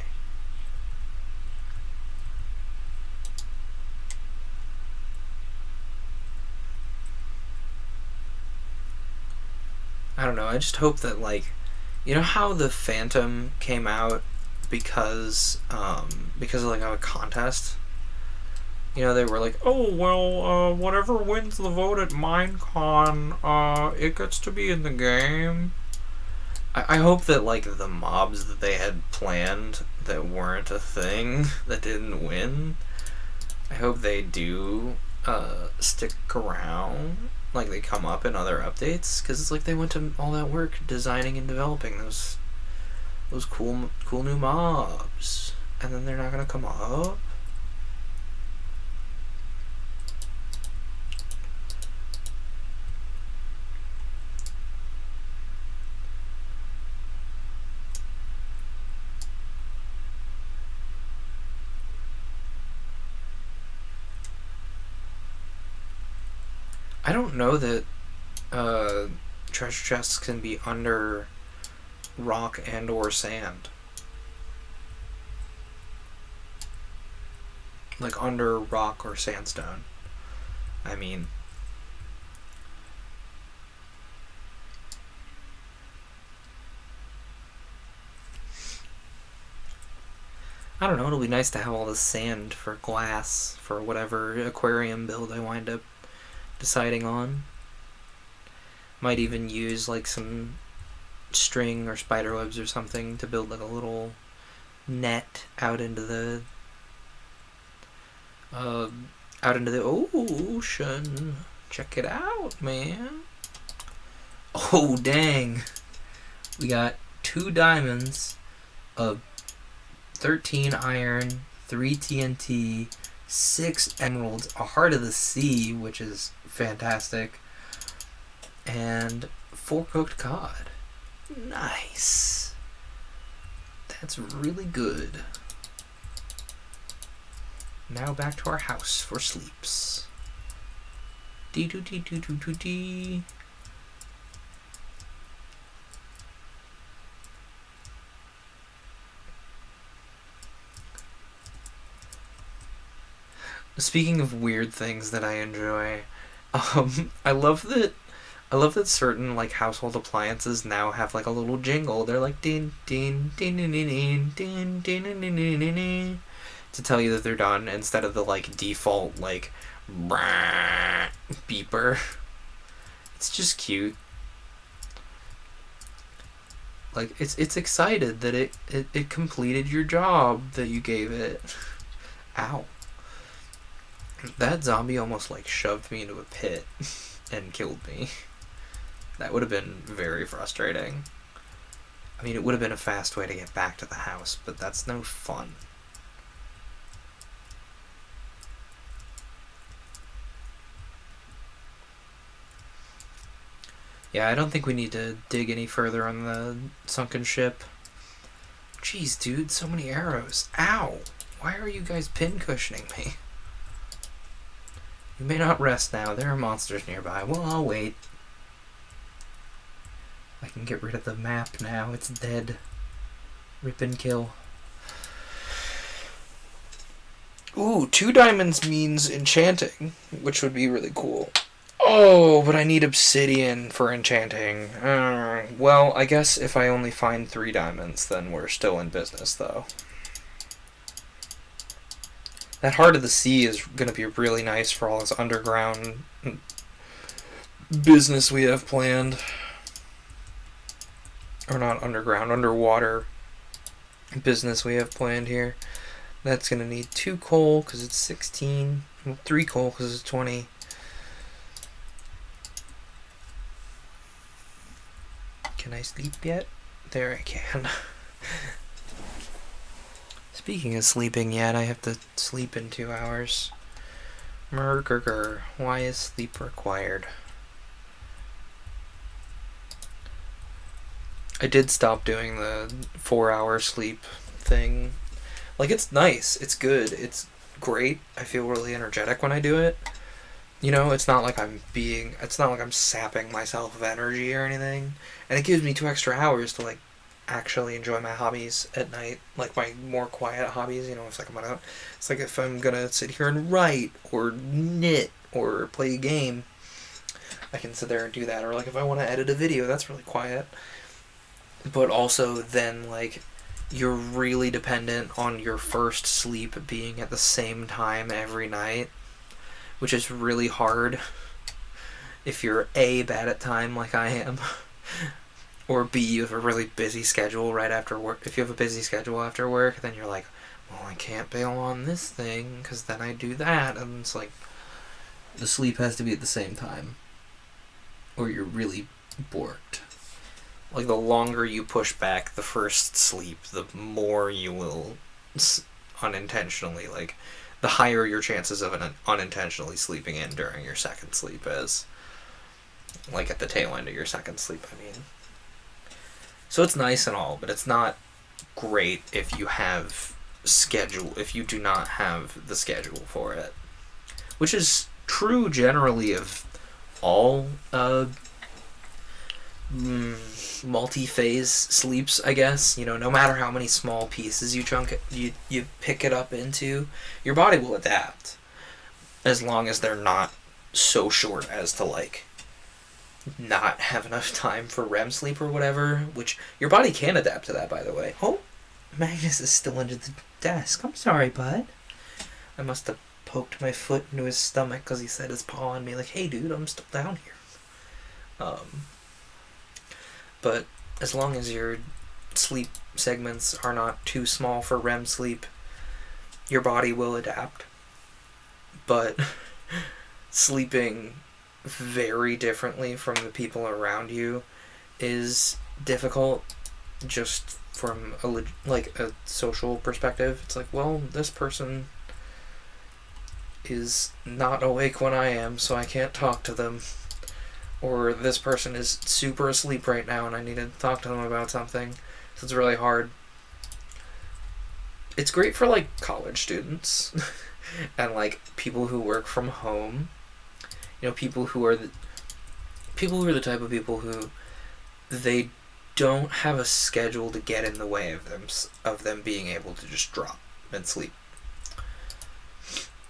I don't know. I just hope that like, you know how the Phantom came out because of like a contest. You know, they were like, oh, well, whatever wins the vote at Minecon, it gets to be in the game. I hope that, like, the mobs that they had planned that weren't a thing, that didn't win, I hope they do, stick around. Like, they come up in other updates, because it's like they went to all that work designing and developing those cool new mobs. And then they're not gonna come up? I don't know that treasure chests can be under rock and or sand. Like under rock or sandstone. I mean, I don't know, it'll be nice to have all this sand for glass for whatever aquarium build I wind up deciding on. Might even use like some string or spider webs or something to build like a little net out into the uh, ocean. Check it out, man. Oh dang, we got 2 diamonds, a 13 iron, 3 TNT, 6 emeralds, a heart of the sea, which is fantastic, and 4 cooked cod. Nice. That's really good. Now back to our house for sleeps. Dee. Speaking of weird things that I enjoy, I love that certain like household appliances now have like a little jingle. They're like din din din din din din din din din din din to tell you that they're done instead of the like default like beeper. It's just cute. Like it's excited that it completed your job that you gave it. Ow. That zombie almost like shoved me into a pit and killed me. That would have been very frustrating. I mean, it would have been a fast way to get back to the house, but that's no fun. Yeah, I don't think we need to dig any further on the sunken ship. Jeez, dude, so many arrows. Ow! Why are you guys pincushioning me? You may not rest now. There are monsters nearby. Well, I'll wait. I can get rid of the map now. It's dead. Rip and kill. Ooh, 2 diamonds means enchanting, which would be really cool. Oh, but I need obsidian for enchanting. Well, I guess if I only find 3 diamonds, then we're still in business, though. That Heart of the Sea is going to be really nice for all this underground business we have planned. Or not underground, underwater business we have planned here. That's going to need 2 coal because it's 16. 3 coal because it's 20. Can I sleep yet? There I can. Speaking of sleeping yet, I have to sleep in 2 hours. Murgurgur. Why is sleep required? I did stop doing the 4-hour sleep thing. Like, it's nice. It's good. It's great. I feel really energetic when I do it. You know, it's not like I'm sapping myself of energy or anything. And it gives me 2 extra hours to, like, actually enjoy my hobbies at night. Like, my more quiet hobbies, you know, it's like if I'm gonna sit here and write, or knit, or play a game, I can sit there and do that. Or, like, if I want to edit a video, that's really quiet. But also then, like, you're really dependent on your first sleep being at the same time every night, which is really hard if you're A, bad at time like I am, or B, you have a really busy schedule right after work. If you have a busy schedule after work, then you're like, well, I can't bail on this thing because then I do that, and it's like the sleep has to be at the same time or you're really bored. Like, the longer you push back the first sleep, the more you will unintentionally, like, the higher your chances of unintentionally sleeping in during your second sleep is. Like, at the tail end of your second sleep, I mean. So it's nice and all, but it's not great if you do not have the schedule for it. Which is true generally of all multi-phase sleeps, I guess. You know, no matter how many small pieces you pick it up into, your body will adapt, as long as they're not so short as to, like, not have enough time for REM sleep or whatever, which your body can adapt to that, by the way. Oh, Magnus is still under the desk. I'm sorry, bud. I must have poked my foot into his stomach because he set his paw on me like, hey, dude, I'm still down here. But as long as your sleep segments are not too small for REM sleep, your body will adapt. But sleeping very differently from the people around you is difficult, just from a social perspective. It's like, well, this person is not awake when I am, so I can't talk to them. Or this person is super asleep right now and I need to talk to them about something. So it's really hard. It's great for, like, college students and, like, people who work from home. You know, people who are the type of people who they don't have a schedule to get in the way of them being able to just drop and sleep.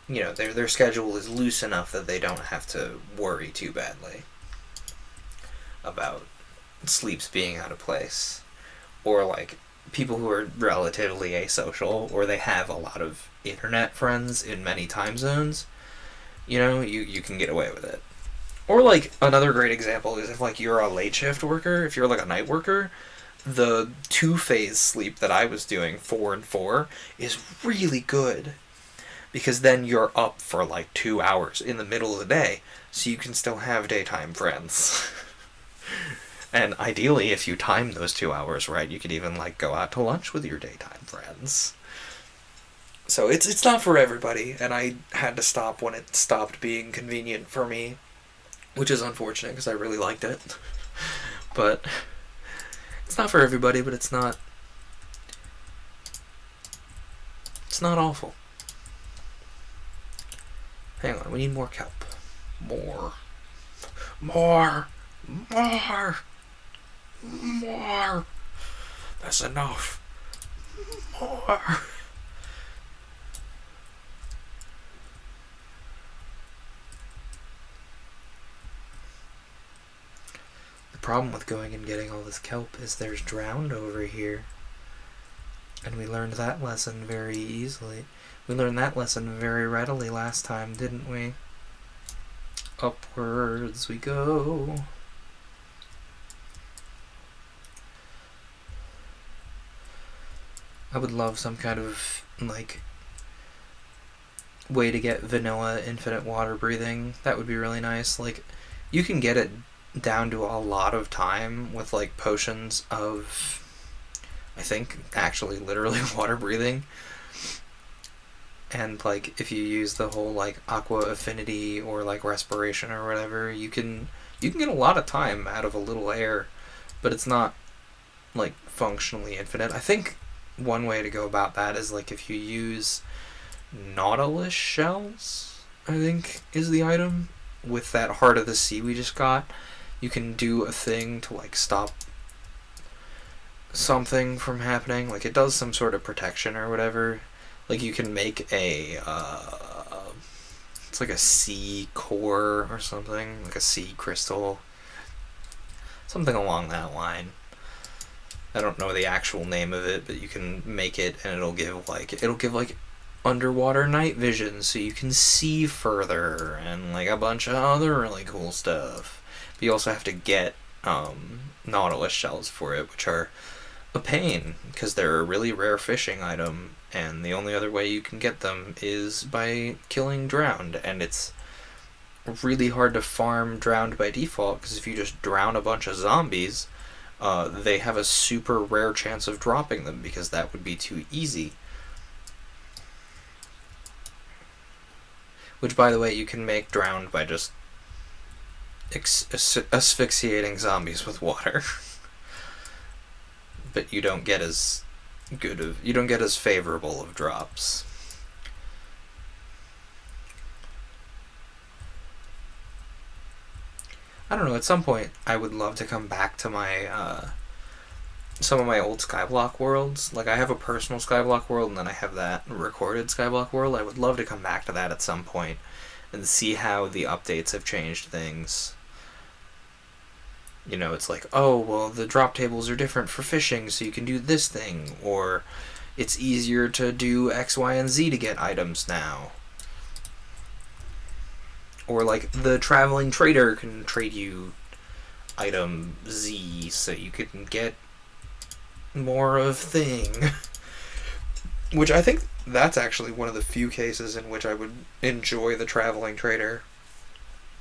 You know, their schedule is loose enough that they don't have to worry too badly about sleeps being out of place. Or, like, people who are relatively asocial, or they have a lot of internet friends in many time zones. You know, you can get away with it. Or, like, another great example is if, like, you're a late shift worker, if you're, like, a night worker, the 2-phase sleep that I was doing, 4 and 4, is really good. Because then you're up for, like, 2 hours in the middle of the day, so you can still have daytime friends. And ideally, if you time those 2 hours right, you could even, like, go out to lunch with your daytime friends. So it's not for everybody, and I had to stop when it stopped being convenient for me, which is unfortunate because I really liked it. But it's not for everybody, but it's not awful. Hang on, we need more kelp. More. That's enough. More. The problem with going and getting all this kelp is there's drowned over here. And we learned that lesson very easily. We learned that lesson very readily last time, didn't we? Upwards we go. I would love some kind of, like, way to get vanilla infinite water breathing. That would be really nice. Like, you can get it down to a lot of time with, like, potions of, I think, actually literally water breathing. And, like, if you use the whole, like, aqua affinity or, like, respiration or whatever, you can get a lot of time out of a little air, but it's not, like, functionally infinite. I think one way to go about that is, like, if you use Nautilus shells, I think is the item, with that Heart of the Sea we just got, you can do a thing to, like, stop something from happening. Like, it does some sort of protection or whatever. Like, you can make a, it's like a sea core or something, like a sea crystal, something along that line. I don't know the actual name of it, but you can make it, and it'll give like underwater night vision, so you can see further, and like a bunch of other really cool stuff. But you also have to get Nautilus shells for it, which are a pain because they're a really rare fishing item, and the only other way you can get them is by killing drowned, and it's really hard to farm drowned by default because if you just drown a bunch of zombies, they have a super rare chance of dropping them because that would be too easy. Which, by the way, you can make drowned by just asphyxiating zombies with water. But you don't get as favorable of drops. I don't know, at some point I would love to come back to my some of my old Skyblock worlds. Like, I have a personal Skyblock world, and then I have that recorded Skyblock world. I would love to come back to that at some point and see how the updates have changed things. You know, it's like, oh, well, the drop tables are different for fishing, so you can do this thing, or it's easier to do X, Y, and Z to get items now. Or, like, the traveling trader can trade you item Z, so you can get more of thing. Which I think that's actually one of the few cases in which I would enjoy the traveling trader.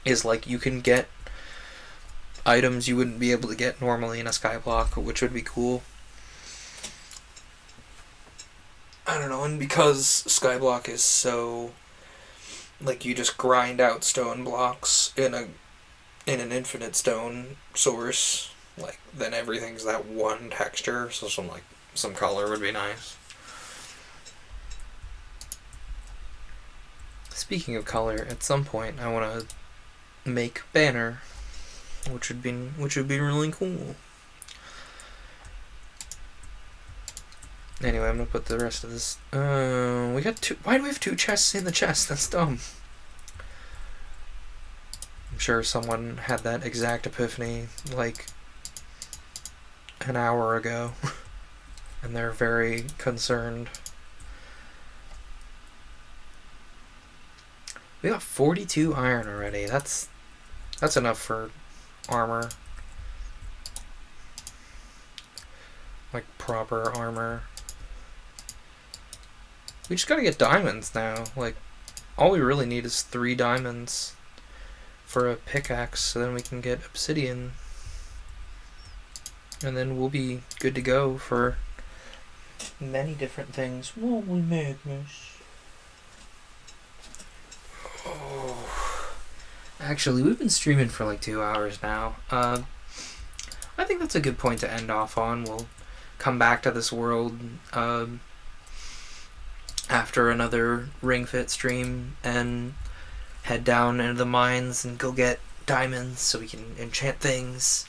Is, like, you can get items you wouldn't be able to get normally in a Skyblock, which would be cool. I don't know, and because Skyblock is so, like, you just grind out stone blocks in an infinite stone source, like, then everything's that one texture, so some color would be nice. Speaking of color, at some point I want to make banner, which would be really cool. Anyway, I'm gonna put the rest of this. We got two. Why do we have two chests in the chest? That's dumb. I'm sure someone had that exact epiphany like an hour ago, and they're very concerned. We got 42 iron already. That's enough for armor. Like, proper armor. We just gotta get diamonds now. Like, all we really need is 3 diamonds for a pickaxe, so then we can get obsidian. And then we'll be good to go for many different things. Holy madness. Oh. Actually, we've been streaming for like 2 hours now. I think that's a good point to end off on. We'll come back to this world after another Ring Fit stream and head down into the mines and go get diamonds so we can enchant things.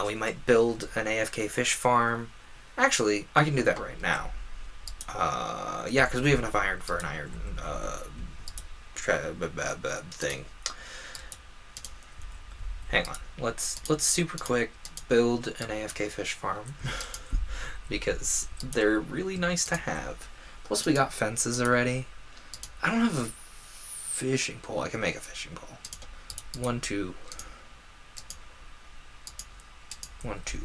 We might build an AFK fish farm. Actually, I can do that right now. Yeah, because we have enough iron for an iron thing. Hang on. Let's super quick build an AFK fish farm. because they're really nice to have. Plus, we got fences already. I don't have a fishing pole. I can make a fishing pole. 1, 2. 1, 2.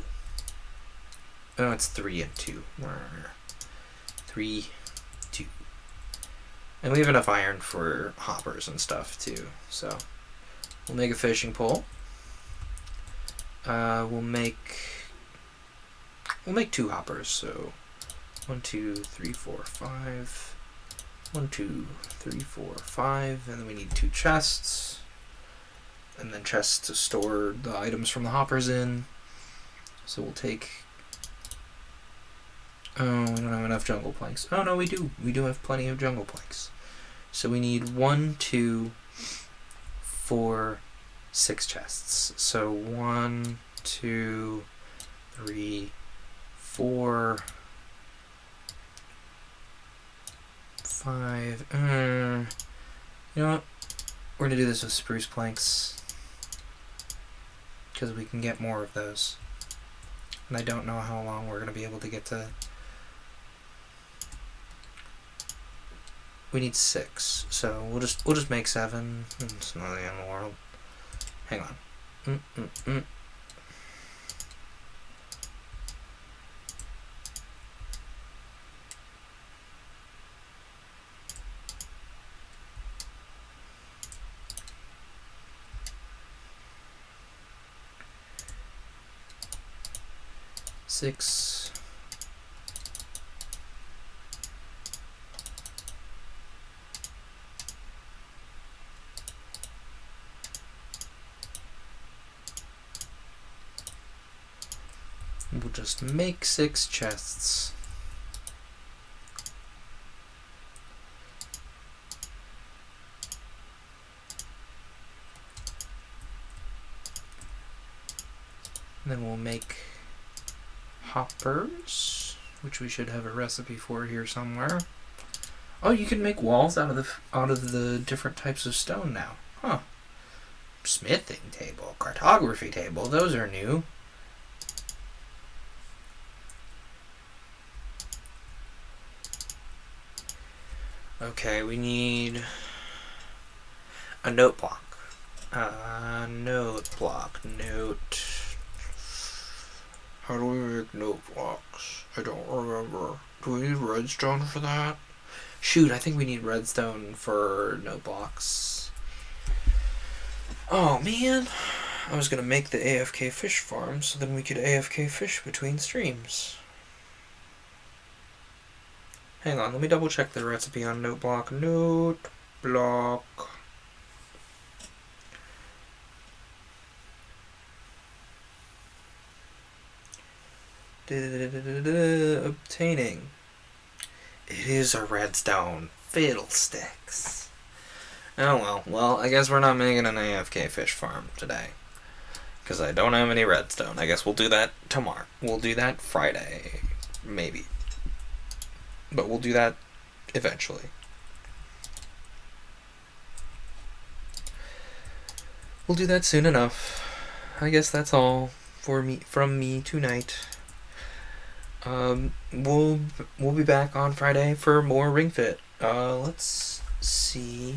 Oh, it's 3 and 2. 3, 2. And we have enough iron for hoppers and stuff too. So we'll make a fishing pole. We'll make 2 hoppers. So 1, 2, 3, 4, 5. 1, 2, 3, 4, 5, and then we need 2 chests. And then chests to store the items from the hoppers in. So we'll take... Oh, we don't have enough jungle planks. Oh no, we do. We do have plenty of jungle planks. So we need 1, 2, 4, 6 chests. So 1, 2, 3, 4, 5. You know what? We're gonna do this with spruce planks because we can get more of those. And I don't know how long we're gonna be able to get to. We need 6, so we'll just make 7. It's not the end of the world. Hang on. 6. We'll just make 6 chests. And then we'll make hoppers, which we should have a recipe for here somewhere. Oh, you can make walls out of the different types of stone now. Huh. Smithing table, cartography table, those are new. Okay, we need a note block. Note block. How do we make note blocks? I don't remember. Do we need redstone for that? Shoot, I think we need redstone for note blocks. Oh man, I was gonna make the AFK fish farm so then we could AFK fish between streams. Hang on, let me double check the recipe on note block. Note block. Obtaining. It is a redstone. Fiddlesticks. Oh well, I guess we're not making an AFK fish farm today. Because I don't have any redstone. I guess we'll do that tomorrow. We'll do that Friday. Maybe. But we'll do that eventually. We'll do that soon enough. I guess that's all from me tonight. We'll be back on Friday for more Ring Fit. Let's see.